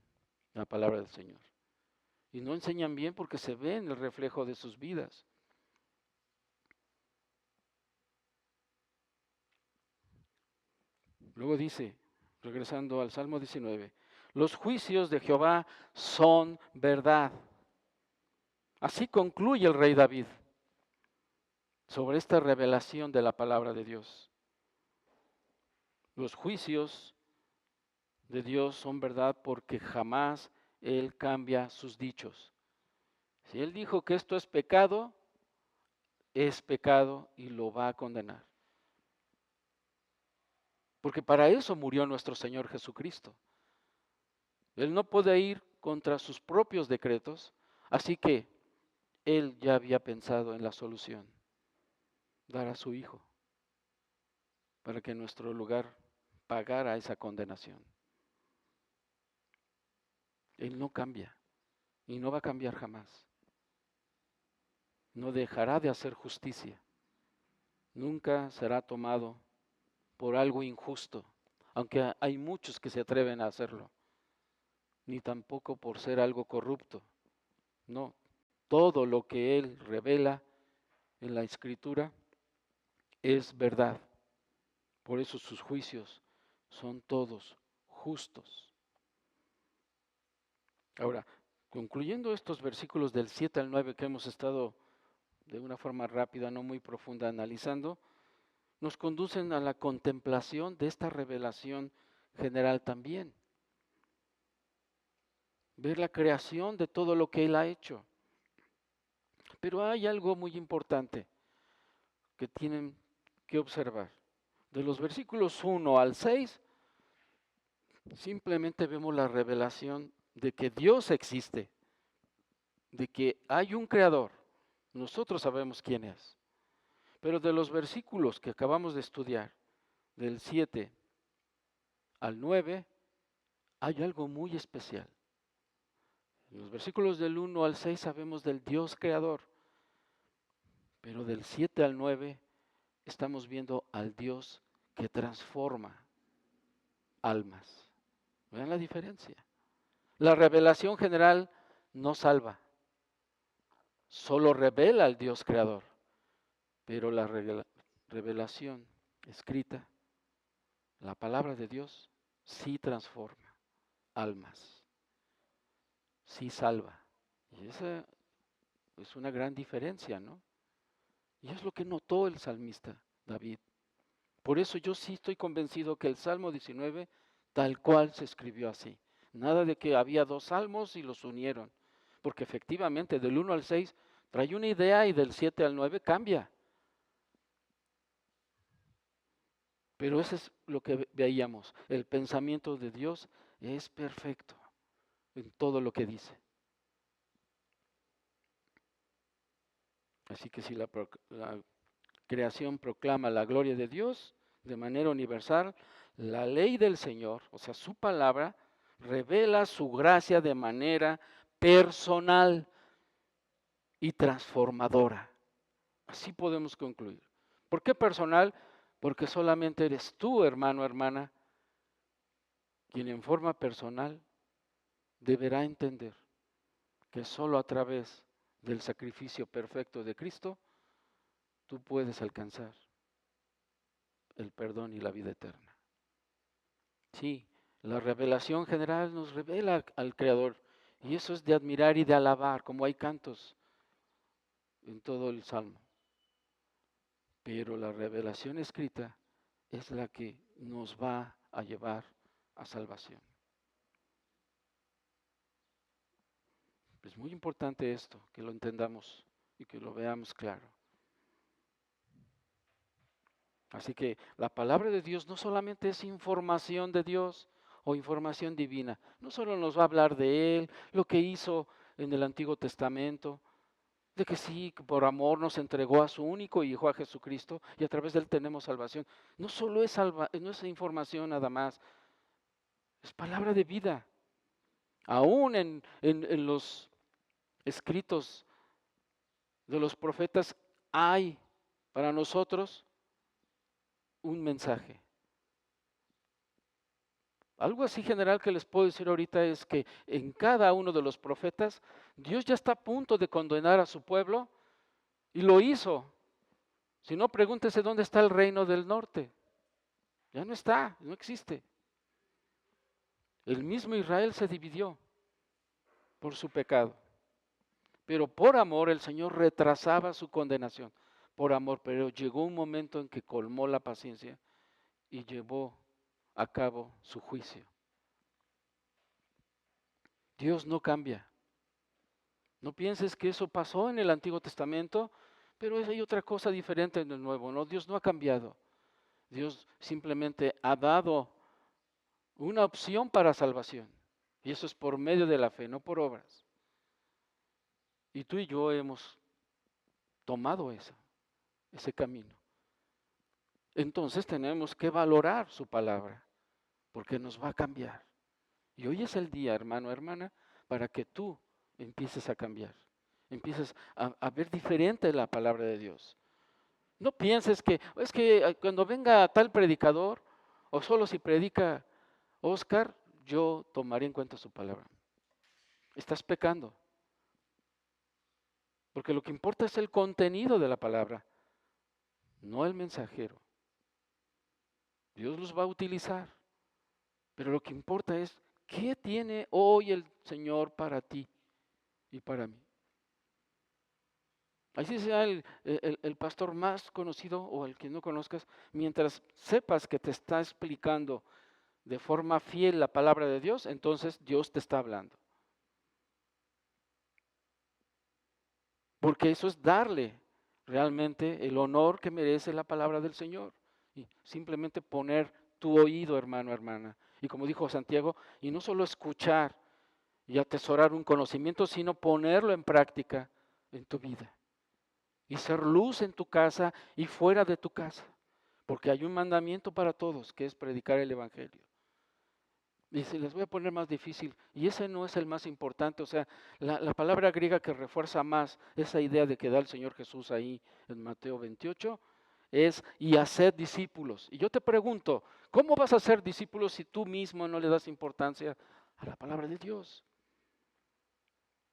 la palabra del Señor? Y no enseñan bien porque se ve en el reflejo de sus vidas. Luego dice, regresando al Salmo 19, los juicios de Jehová son verdad. Así concluye el rey David sobre esta revelación de la palabra de Dios. Los juicios de Dios son verdad porque jamás Él cambia sus dichos. Si Él dijo que esto es pecado y lo va a condenar. Porque para eso murió nuestro Señor Jesucristo. Él no puede ir contra sus propios decretos, así que Él ya había pensado en la solución, dar a su Hijo, para que en nuestro lugar pagara esa condenación. Él no cambia y no va a cambiar jamás. No dejará de hacer justicia. Nunca será tomado por algo injusto, aunque hay muchos que se atreven a hacerlo, ni tampoco por ser algo corrupto. No, todo lo que Él revela en la Escritura es verdad. Por eso sus juicios son todos justos. Ahora, concluyendo estos versículos del 7 al 9 que hemos estado de una forma rápida, no muy profunda, analizando, nos conducen a la contemplación de esta revelación general también. Ver la creación de todo lo que Él ha hecho. Pero hay algo muy importante que tienen que observar. De los versículos 1 al 6, simplemente vemos la revelación de que Dios existe, de que hay un creador. Nosotros sabemos quién es. Pero de los versículos que acabamos de estudiar, del 7 al 9, hay algo muy especial. En los versículos del 1 al 6 sabemos del Dios creador, pero del 7 al 9 estamos viendo al Dios que transforma almas. ¿Vean la diferencia? La revelación general no salva, solo revela al Dios creador, pero la revelación escrita, la palabra de Dios, sí transforma almas. sí salva. Y esa es una gran diferencia, ¿no? Y es lo que notó el salmista David. Por eso yo sí estoy convencido que el Salmo 19 tal cual se escribió así. Nada de que había dos salmos y los unieron, porque efectivamente del 1 al 6 trae una idea y del 7 al 9 cambia. Pero eso es lo que veíamos. El pensamiento de Dios es perfecto en todo lo que dice. Así que si la creación proclama la gloria de Dios de manera universal, la ley del Señor, o sea, su palabra, revela su gracia de manera personal y transformadora. Así podemos concluir. ¿Por qué personal? Porque solamente eres tú, hermano, hermana, quien en forma personal deberá entender que solo a través del sacrificio perfecto de Cristo tú puedes alcanzar el perdón y la vida eterna. Sí, la revelación general nos revela al Creador y eso es de admirar y de alabar, como hay cantos en todo el Salmo. Pero la revelación escrita es la que nos va a llevar a salvación. Es muy importante esto, que lo entendamos y que lo veamos claro. Así que la palabra de Dios no solamente es información de Dios o información divina, no solo nos va a hablar de Él, lo que hizo en el Antiguo Testamento, de que sí, que por amor nos entregó a su único Hijo, a Jesucristo, y a través de Él tenemos salvación. No solo es, no es información nada más, es palabra de vida. Aún en los escritos de los profetas hay para nosotros un mensaje. Algo así general que les puedo decir ahorita es que en cada uno de los profetas, Dios ya está a punto de condenar a su pueblo y lo hizo. Si no, pregúntese dónde está el reino del norte. Ya no está, no existe. El mismo Israel se dividió por su pecado. Pero por amor el Señor retrasaba su condenación. Por amor, pero llegó un momento en que colmó la paciencia y llevó a cabo su juicio. Dios no cambia. No pienses que eso pasó en el Antiguo Testamento, pero hay otra cosa diferente en el Nuevo, ¿no? Dios no ha cambiado. Dios simplemente ha dado una opción para salvación. Y eso es por medio de la fe, no por obras. Y tú y yo hemos tomado ese camino. Entonces tenemos que valorar su palabra, porque nos va a cambiar. Y hoy es el día, hermano, hermana, para que tú empieces a cambiar. Empieces a ver diferente la palabra de Dios. No pienses que es que cuando venga tal predicador, o solo si predica Oscar, yo tomaré en cuenta su palabra. Estás pecando. Porque lo que importa es el contenido de la palabra, no el mensajero. Dios los va a utilizar, pero lo que importa es qué tiene hoy el Señor para ti y para mí. Así sea el pastor más conocido o el que no conozcas, mientras sepas que te está explicando de forma fiel la palabra de Dios, entonces Dios te está hablando. Porque eso es darle realmente el honor que merece la palabra del Señor. Y simplemente poner tu oído, hermano, hermana. Y como dijo Santiago, y no solo escuchar y atesorar un conocimiento, sino ponerlo en práctica en tu vida. Y ser luz en tu casa y fuera de tu casa. Porque hay un mandamiento para todos, que es predicar el Evangelio. Dice, les voy a poner más difícil, y ese no es el más importante, o sea, la palabra griega que refuerza más esa idea de que da el Señor Jesús ahí en Mateo 28, es y hacer discípulos. Y yo te pregunto, ¿cómo vas a ser discípulos si tú mismo no le das importancia a la palabra de Dios?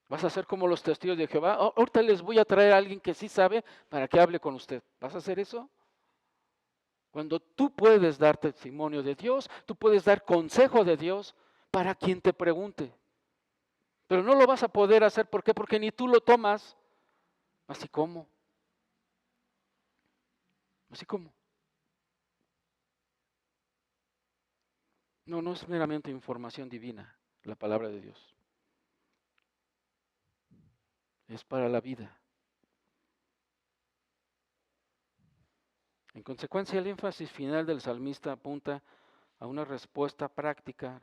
Vas a ser como los testigos de Jehová. Ahorita les voy a traer a alguien que sí sabe para que hable con usted. ¿Vas a hacer eso? Cuando tú puedes dar testimonio de Dios, tú puedes dar consejo de Dios para quien te pregunte. Pero no lo vas a poder hacer, ¿por qué? Porque ni tú lo tomas. Así como. Así como. No, no es meramente información divina, la palabra de Dios. Es para la vida. En consecuencia, el énfasis final del salmista apunta a una respuesta práctica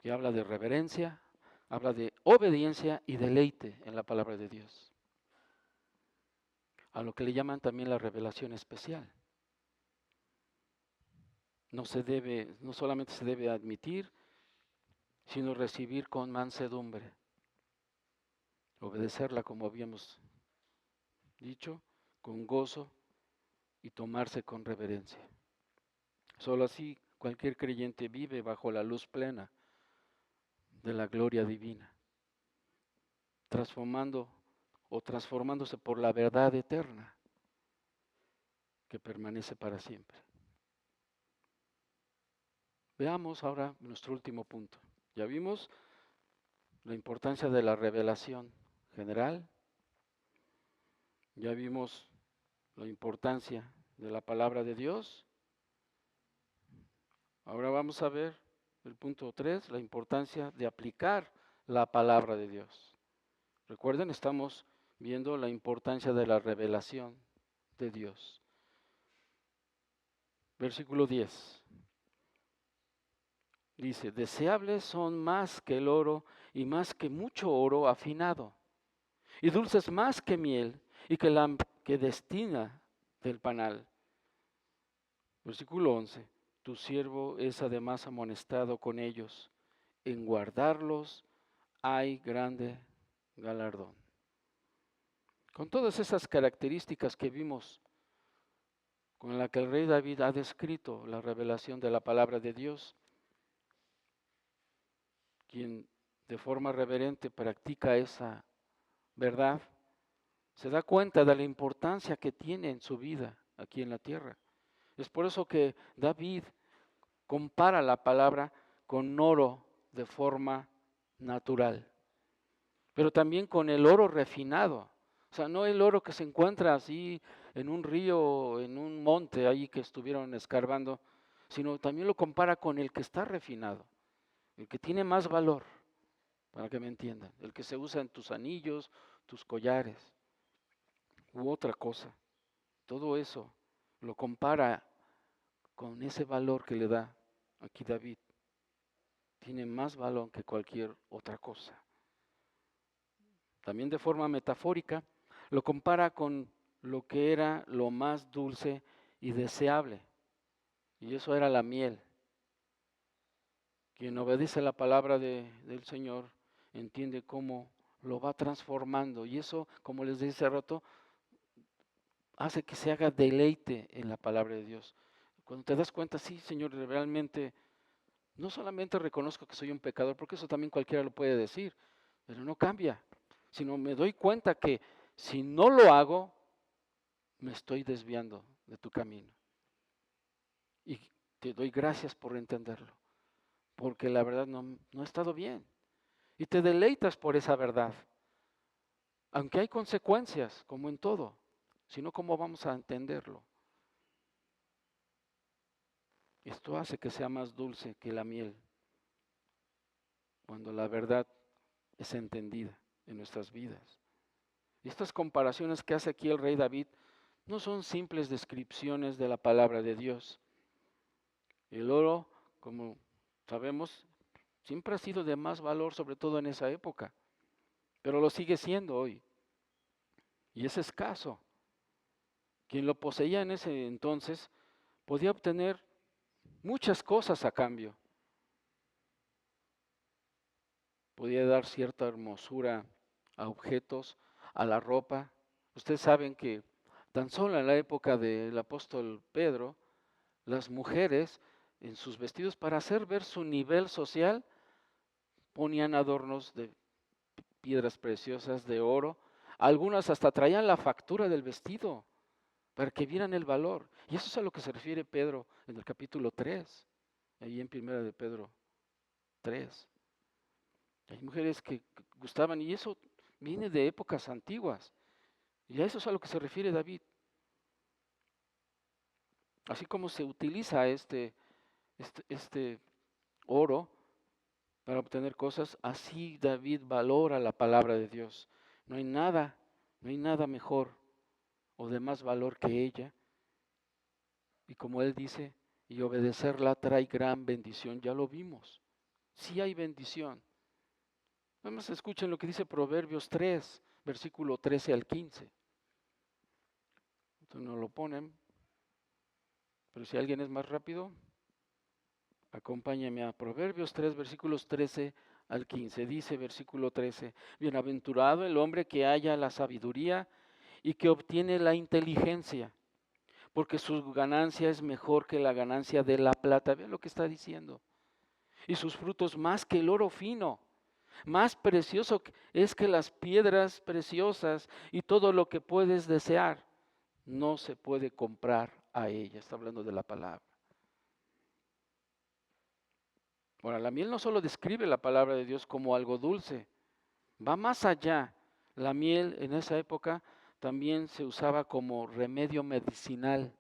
que habla de reverencia, habla de obediencia y deleite en la palabra de Dios, a lo que le llaman también la revelación especial. No solamente se debe admitir, sino recibir con mansedumbre, obedecerla como habíamos dicho, con gozo y tomarse con reverencia. Solo así cualquier creyente vive bajo la luz plena de la gloria divina, transformándose por la verdad eterna que permanece para siempre. Veamos ahora nuestro último punto. Ya vimos la importancia de la revelación general, ya vimos la importancia de la palabra de Dios. Ahora vamos a ver el punto 3, la importancia de aplicar la palabra de Dios. Recuerden, estamos viendo la importancia de la revelación de Dios. Versículo 10. Dice, deseables son más que el oro y más que mucho oro afinado, y dulces más que miel y que destina del panal. Versículo 11. Tu siervo es además amonestado con ellos, en guardarlos hay grande galardón. Con todas esas características que vimos, con la que el rey David ha descrito la revelación de la palabra de Dios, quien de forma reverente practica esa verdad, se da cuenta de la importancia que tiene en su vida aquí en la tierra. Es por eso que David compara la palabra con oro de forma natural, pero también con el oro refinado. O sea, no el oro que se encuentra así en un río o en un monte ahí que estuvieron escarbando, sino también lo compara con el que está refinado, el que tiene más valor, para que me entiendan, el que se usa en tus anillos, tus collares u otra cosa. Todo eso lo compara con ese valor que le da aquí David. Tiene más valor que cualquier otra cosa. También de forma metafórica, lo compara con lo que era lo más dulce y deseable. Y eso era la miel. Quien obedece la palabra del Señor entiende cómo lo va transformando. Y eso, como les dije hace rato, hace que se haga deleite en la palabra de Dios. Cuando te das cuenta, sí, Señor, realmente, no solamente reconozco que soy un pecador, porque eso también cualquiera lo puede decir, pero no cambia, sino me doy cuenta que si no lo hago, me estoy desviando de tu camino. Y te doy gracias por entenderlo, porque la verdad no ha estado bien. Y te deleitas por esa verdad, aunque hay consecuencias, como en todo, sino cómo vamos a entenderlo. Esto hace que sea más dulce que la miel, cuando la verdad es entendida en nuestras vidas. Y estas comparaciones que hace aquí el rey David no son simples descripciones de la palabra de Dios. El oro, como sabemos, siempre ha sido de más valor, sobre todo en esa época, pero lo sigue siendo hoy. Y es escaso. Quien lo poseía en ese entonces podía obtener muchas cosas a cambio. Podía dar cierta hermosura a objetos, a la ropa. Ustedes saben que tan solo en la época del apóstol Pedro, las mujeres en sus vestidos, para hacer ver su nivel social, ponían adornos de piedras preciosas, de oro. Algunas hasta traían la factura del vestido para que vieran el valor. Y eso es a lo que se refiere Pedro en el capítulo 3, ahí en primera de Pedro 3. Hay mujeres que gustaban, y eso viene de épocas antiguas. Y a eso es a lo que se refiere David. Así como se utiliza este oro para obtener cosas, así David valora la palabra de Dios. No hay nada, no hay nada mejor o de más valor que ella. Y como él dice, y obedecerla trae gran bendición. Ya lo vimos. Sí hay bendición. Vamos a escuchen lo que dice Proverbios 3, versículo 13 al 15. Entonces no lo ponen, pero si alguien es más rápido, acompáñame a Proverbios 3, versículos 13 al 15. Dice versículo 13, bienaventurado el hombre que halla la sabiduría y que obtiene la inteligencia, porque su ganancia es mejor que la ganancia de la plata. Vean lo que está diciendo. Y sus frutos más que el oro fino. Más precioso es que las piedras preciosas, y todo lo que puedes desear no se puede comprar a ella. Está hablando de la palabra. Ahora, la miel no solo describe la palabra de Dios como algo dulce, va más allá. La miel en esa época también se usaba como remedio medicinal.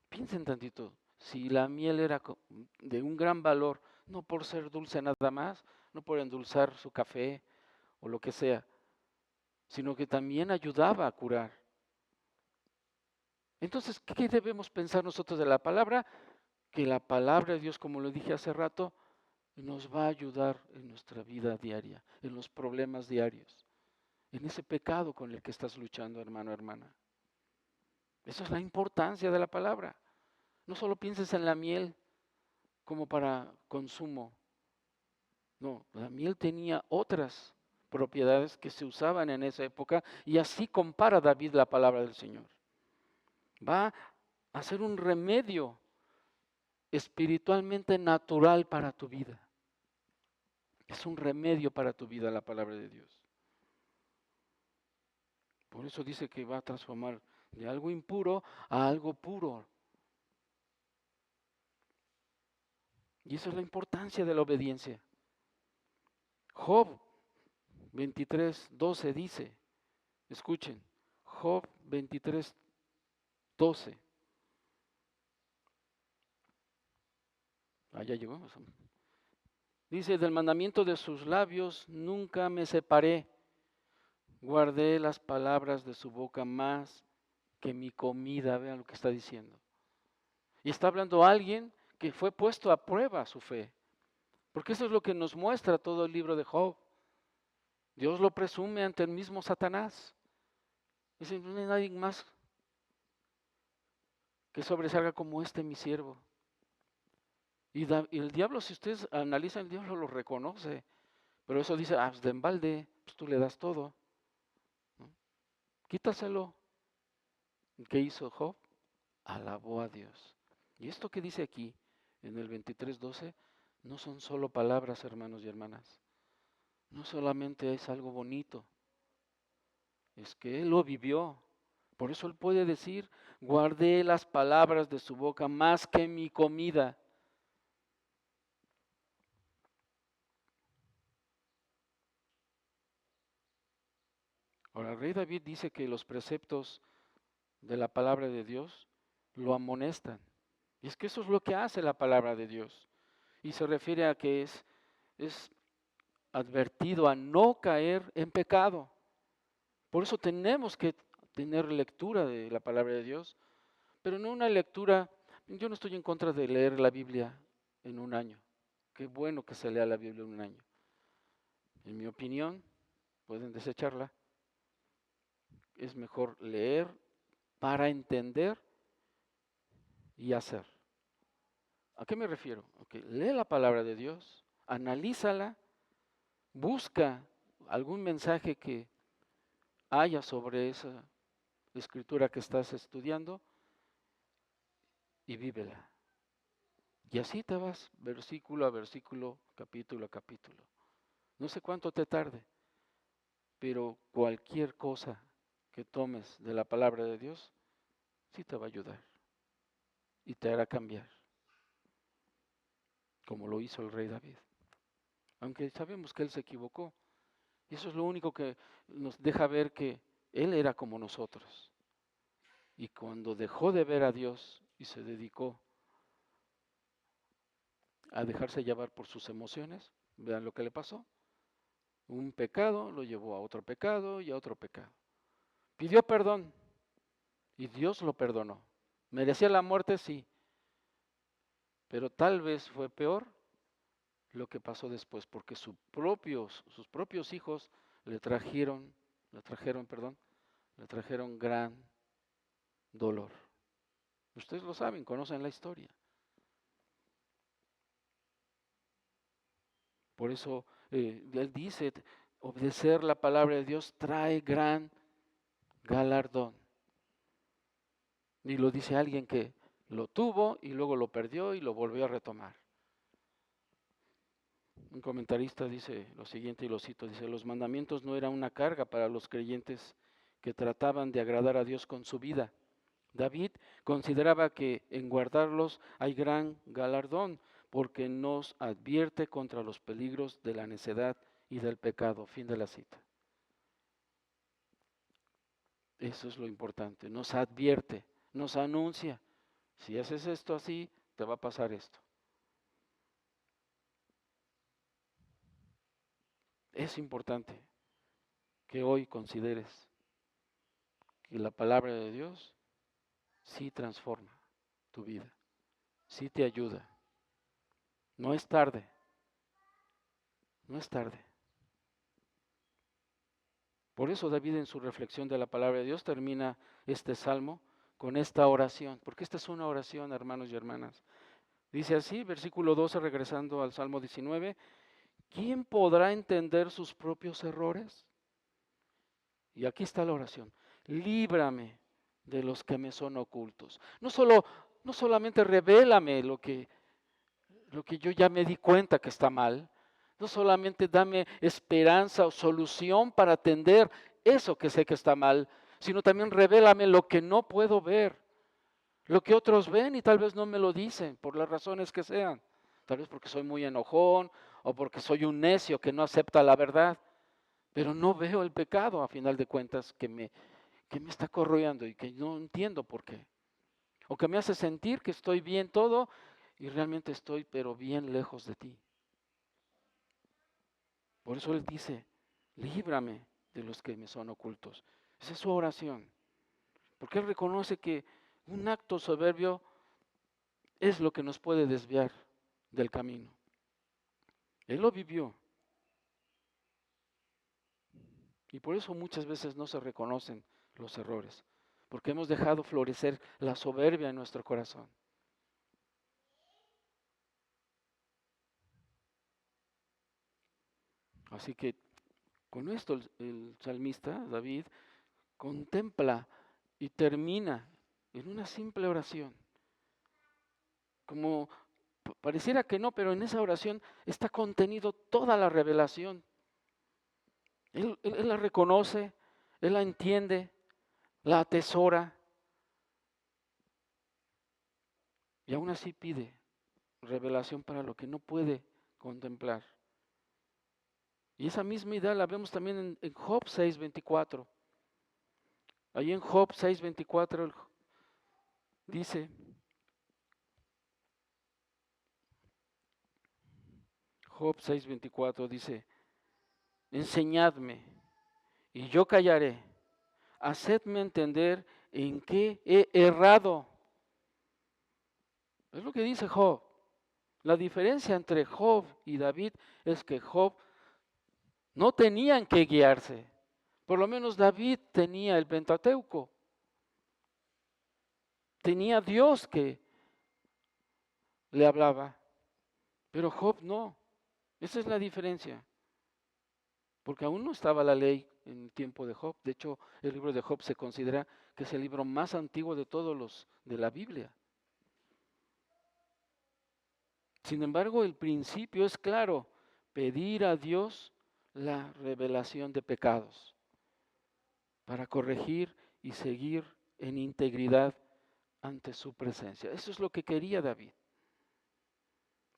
Piensen tantito, si la miel era de un gran valor, no por ser dulce nada más, no por endulzar su café o lo que sea, sino que también ayudaba a curar. Entonces, ¿qué debemos pensar nosotros de la palabra? Que la palabra de Dios, como lo dije hace rato, nos va a ayudar en nuestra vida diaria, en los problemas diarios, en ese pecado con el que estás luchando, hermano, hermana. Esa es la importancia de la palabra. No solo pienses en la miel como para consumo. No, la miel tenía otras propiedades que se usaban en esa época y así compara David la palabra del Señor. Va a ser un remedio espiritualmente natural para tu vida. Es un remedio para tu vida la palabra de Dios. Por eso dice que va a transformar de algo impuro a algo puro. Y esa es la importancia de la obediencia. Job 23:12 dice, escuchen, Job 23:12. Allá llegamos. Dice, del mandamiento de sus labios nunca me separé. Guardé las palabras de su boca más que mi comida. Vean lo que está diciendo. Y está hablando alguien que fue puesto a prueba su fe. Porque eso es lo que nos muestra todo el libro de Job. Dios lo presume ante el mismo Satanás. Dice, no hay nadie más que sobresalga como mi siervo. Y el diablo, si ustedes analizan, el diablo lo reconoce. Pero eso dice, pues de embalde, pues tú le das todo, ¿no? Quítaselo. ¿Qué hizo Job? Alabó a Dios. Y esto que dice aquí, en el 23:12, no son solo palabras, hermanos y hermanas. No solamente es algo bonito, es que él lo vivió. Por eso él puede decir, guardé las palabras de su boca más que mi comida. Ahora, el rey David dice que los preceptos de la palabra de Dios lo amonestan. Y es que eso es lo que hace la palabra de Dios. Y se refiere a que es advertido a no caer en pecado. Por eso tenemos que tener lectura de la palabra de Dios, pero no una lectura, yo no estoy en contra de leer la Biblia en un año. Qué bueno que se lea la Biblia en un año. En mi opinión, pueden desecharla, es mejor leer para entender y hacer. ¿A qué me refiero? Okay, lee la palabra de Dios, analízala, busca algún mensaje que haya sobre esa escritura que estás estudiando y vívela. Y así te vas versículo a versículo, capítulo a capítulo. No sé cuánto te tarde, pero cualquier cosa que tomes de la palabra de Dios, sí te va a ayudar y te hará cambiar, como lo hizo el rey David. aunque sabemos que él se equivocó. Y eso es lo único que nos deja ver que él era como nosotros. Y cuando dejó de ver a Dios y se dedicó a dejarse llevar por sus emociones, vean lo que le pasó. Un pecado lo llevó a otro pecado y a otro pecado. Pidió perdón y Dios lo perdonó. ¿Merecía la muerte? Sí, pero tal vez fue peor lo que pasó después, porque sus propios hijos le trajeron, le trajeron gran dolor. Ustedes lo saben, conocen la historia. Por eso él dice, obedecer la palabra de Dios trae gran galardón. Y lo dice alguien que lo tuvo y luego lo perdió y lo volvió a retomar. Un comentarista dice lo siguiente y lo cito, dice, los mandamientos no eran una carga para los creyentes que trataban de agradar a Dios con su vida. David consideraba que en guardarlos hay gran galardón, porque nos advierte contra los peligros de la necedad y del pecado. Fin de la cita. Eso es lo importante, nos advierte, nos anuncia. Si haces esto así, te va a pasar esto. Es importante que hoy consideres que la palabra de Dios sí transforma tu vida, sí te ayuda. No es tarde, no es tarde. Por eso David en su reflexión de la palabra de Dios termina este salmo con esta oración, porque esta es una oración, hermanos y hermanas. Dice así, versículo 12, regresando al Salmo 19, ¿quién podrá entender sus propios errores? Y aquí está la oración, líbrame de los que me son ocultos. No solamente revélame lo que yo ya me di cuenta que está mal, no solamente dame esperanza o solución para atender eso que sé que está mal, sino también revélame lo que no puedo ver, lo que otros ven y tal vez no me lo dicen por las razones que sean, tal vez porque soy muy enojón o porque soy un necio que no acepta la verdad, pero no veo el pecado a final de cuentas que me está corroyendo y que no entiendo por qué, o que me hace sentir que estoy bien todo y realmente estoy pero bien lejos de ti. Por eso Él dice, líbrame de los que me son ocultos. Esa es su oración. Porque Él reconoce que un acto soberbio es lo que nos puede desviar del camino. Él lo vivió. Y por eso muchas veces no se reconocen los errores. Porque hemos dejado florecer la soberbia en nuestro corazón. Así que con esto el salmista David contempla y termina en una simple oración. Como pareciera que no, pero en esa oración está contenido toda la revelación. Él la reconoce, él la entiende, la atesora y aún así pide revelación para lo que no puede contemplar. Y esa misma idea la vemos también en Job 6:24. Ahí en Job 6:24 dice, Job 6:24 dice, enseñadme y yo callaré, hacedme entender en qué he errado. Es lo que dice Job. La diferencia entre Job y David es que Job no tenían que guiarse. Por lo menos David tenía el Pentateuco. Tenía Dios que le hablaba. Pero Job no. Esa es la diferencia. Porque aún no estaba la ley en el tiempo de Job. De hecho, el libro de Job se considera que es el libro más antiguo de todos los de la Biblia. Sin embargo, el principio es claro, pedir a Dios la revelación de pecados para corregir y seguir en integridad ante su presencia. Eso es lo que quería David.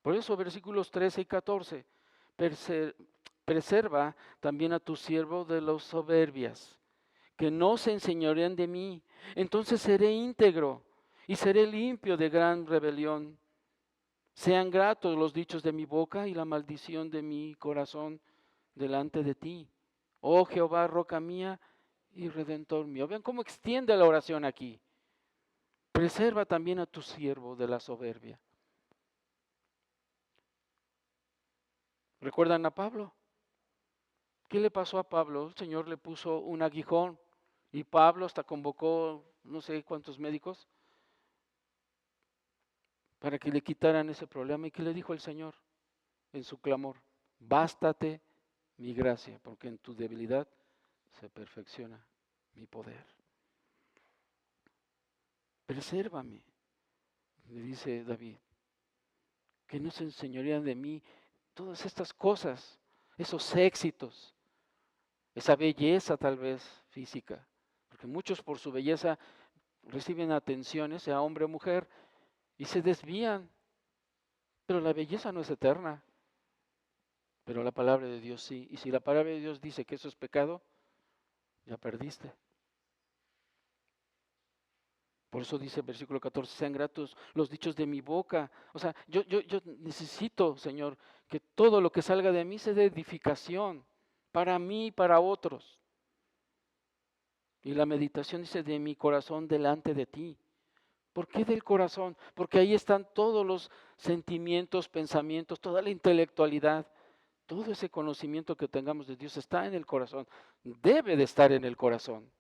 Por eso versículos 13 y 14, Perse- Preserva también a tu siervo de los soberbias, que no se enseñorean de mí. Entonces seré íntegro y seré limpio de gran rebelión. Sean gratos los dichos de mi boca y la maldición de mi corazón delante de ti. Oh Jehová, roca mía y redentor mío. Vean cómo extiende la oración aquí. Preserva también a tu siervo de la soberbia. ¿Recuerdan a Pablo? ¿Qué le pasó a Pablo? El Señor le puso un aguijón y Pablo hasta convocó no sé cuántos médicos para que le quitaran ese problema. ¿Y qué le dijo el Señor en su clamor? Bástate mi gracia, porque en tu debilidad se perfecciona mi poder. Presérvame, le dice David, que no se enseñorean de mí todas estas cosas, esos éxitos, esa belleza tal vez física, porque muchos por su belleza reciben atenciones, sea hombre o mujer, y se desvían, pero la belleza no es eterna, pero la palabra de Dios sí, y si la palabra de Dios dice que eso es pecado, ya perdiste. Por eso dice el versículo 14, sean gratos los dichos de mi boca. O sea, yo necesito, Señor, que todo lo que salga de mí sea de edificación para mí y para otros. Y la meditación dice de mi corazón delante de ti. ¿Por qué del corazón? Porque ahí están todos los sentimientos, pensamientos, toda la intelectualidad, todo ese conocimiento que tengamos de Dios está en el corazón. Debe de estar en el corazón.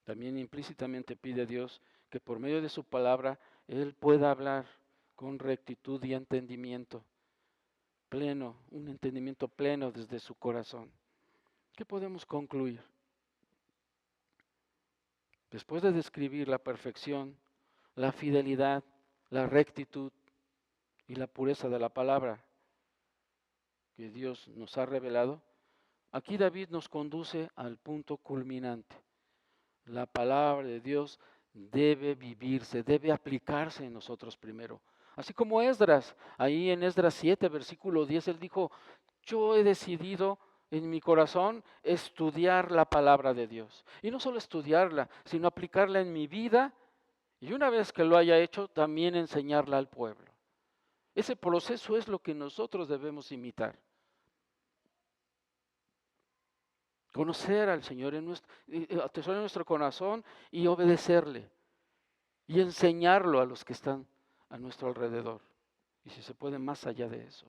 También implícitamente pide a Dios que por medio de su palabra Él pueda hablar con rectitud y entendimiento pleno, un entendimiento pleno desde su corazón. ¿Qué podemos concluir? Después de describir la perfección, la fidelidad, la rectitud y la pureza de la palabra que Dios nos ha revelado, aquí David nos conduce al punto culminante. La palabra de Dios debe vivirse, debe aplicarse en nosotros primero. Así como Esdras, ahí en Esdras 7, versículo 10, él dijo, yo he decidido en mi corazón estudiar la palabra de Dios. Y no solo estudiarla, sino aplicarla en mi vida y una vez que lo haya hecho, también enseñarla al pueblo. Ese proceso es lo que nosotros debemos imitar. Conocer al Señor, atesorar en nuestro corazón y obedecerle. Y enseñarlo a los que están a nuestro alrededor. Y si se puede, más allá de eso.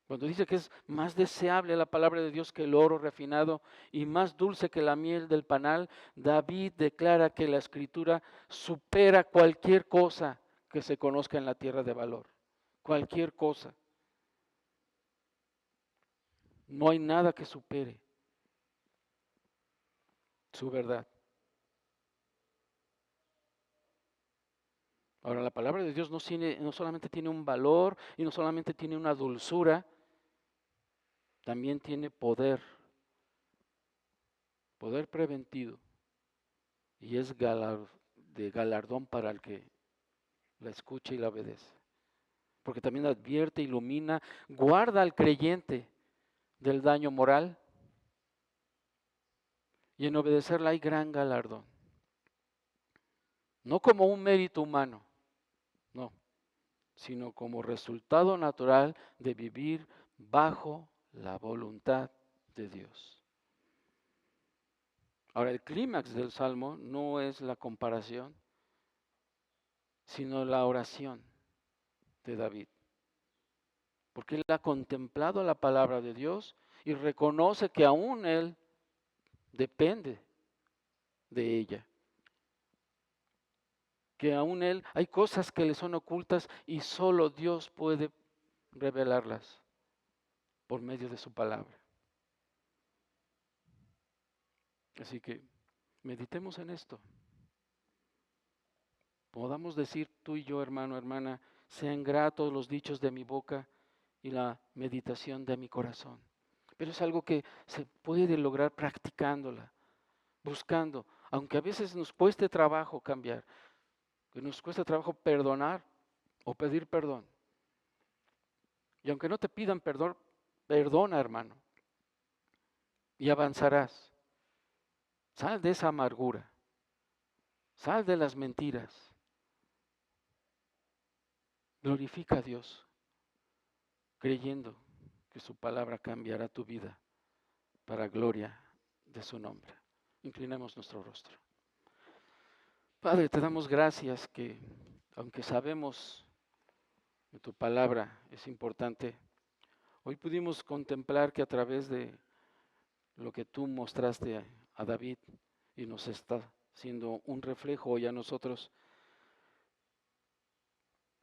Cuando dice que es más deseable la palabra de Dios que el oro refinado y más dulce que la miel del panal, David declara que la escritura supera cualquier cosa que se conozca en la tierra de valor. Cualquier cosa. No hay nada que supere su verdad. Ahora, la palabra de Dios no solamente tiene un valor y no solamente tiene una dulzura, también tiene poder, poder preventivo y es de galardón para el que la escucha y la obedece. Porque también advierte, ilumina, guarda al creyente del daño moral y en obedecerla hay gran galardón. No como un mérito humano, no, sino como resultado natural de vivir bajo la voluntad de Dios. Ahora, el clímax del Salmo no es la comparación, sino la oración de David. Porque él ha contemplado la palabra de Dios y reconoce que aún él depende de ella. Que aún él hay cosas que le son ocultas y solo Dios puede revelarlas por medio de su palabra. Así que meditemos en esto. Podamos decir tú y yo, hermano, hermana, sean gratos los dichos de mi boca y la meditación de mi corazón. Pero es algo que se puede lograr practicándola, buscando. aunque a veces nos cueste trabajo cambiar, que nos cueste trabajo perdonar o pedir perdón. Y aunque no te pidan perdón, perdona, hermano, y avanzarás. Sal de esa amargura, sal de las mentiras, glorifica a Dios, creyendo que su palabra cambiará tu vida para gloria de su nombre. Inclinemos nuestro rostro. Padre, te damos gracias que, aunque sabemos que tu palabra es importante, hoy pudimos contemplar que a través de lo que tú mostraste a David y nos está siendo un reflejo hoy a nosotros,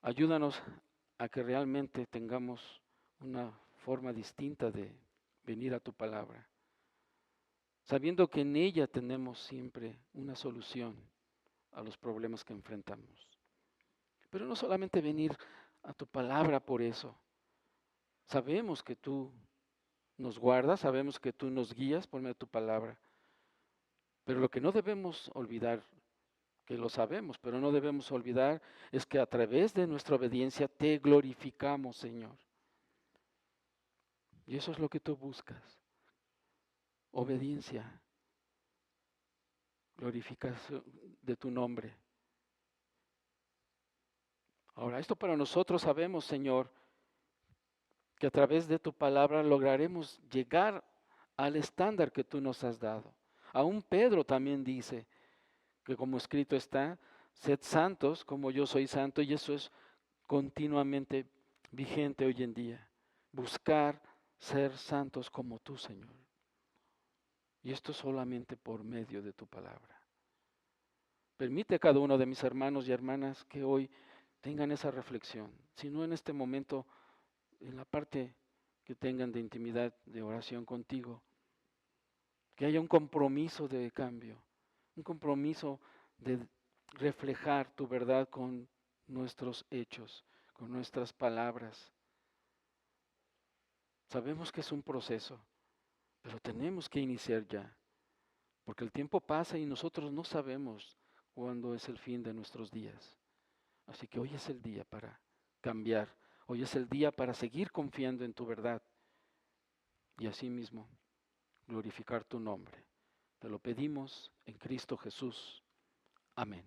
ayúdanos a que realmente tengamos una forma distinta de venir a tu palabra, sabiendo que en ella tenemos siempre una solución a los problemas que enfrentamos. Pero no solamente venir a tu palabra por eso. Sabemos que tú nos guardas, sabemos que tú nos guías por medio de tu palabra. Pero lo que no debemos olvidar, que lo sabemos, pero no debemos olvidar, es que a través de nuestra obediencia te glorificamos, Señor. Y eso es lo que tú buscas. Obediencia, glorificación de tu nombre. Ahora, esto para nosotros sabemos, Señor, que a través de tu palabra lograremos llegar al estándar que tú nos has dado. Aún Pedro también dice que como escrito está, sed santos como yo soy santo, y eso es continuamente vigente hoy en día. Buscar ser santos como tú, Señor. Y esto solamente por medio de tu palabra. Permite a cada uno de mis hermanos y hermanas que hoy tengan esa reflexión, si no en este momento, en la parte que tengan de intimidad, de oración contigo, que haya un compromiso de cambio, un compromiso de reflejar tu verdad con nuestros hechos, con nuestras palabras. Sabemos que es un proceso, pero tenemos que iniciar ya, porque el tiempo pasa y nosotros no sabemos cuándo es el fin de nuestros días. Así que hoy es el día para cambiar, hoy es el día para seguir confiando en tu verdad y asimismo glorificar tu nombre. Te lo pedimos en Cristo Jesús. Amén.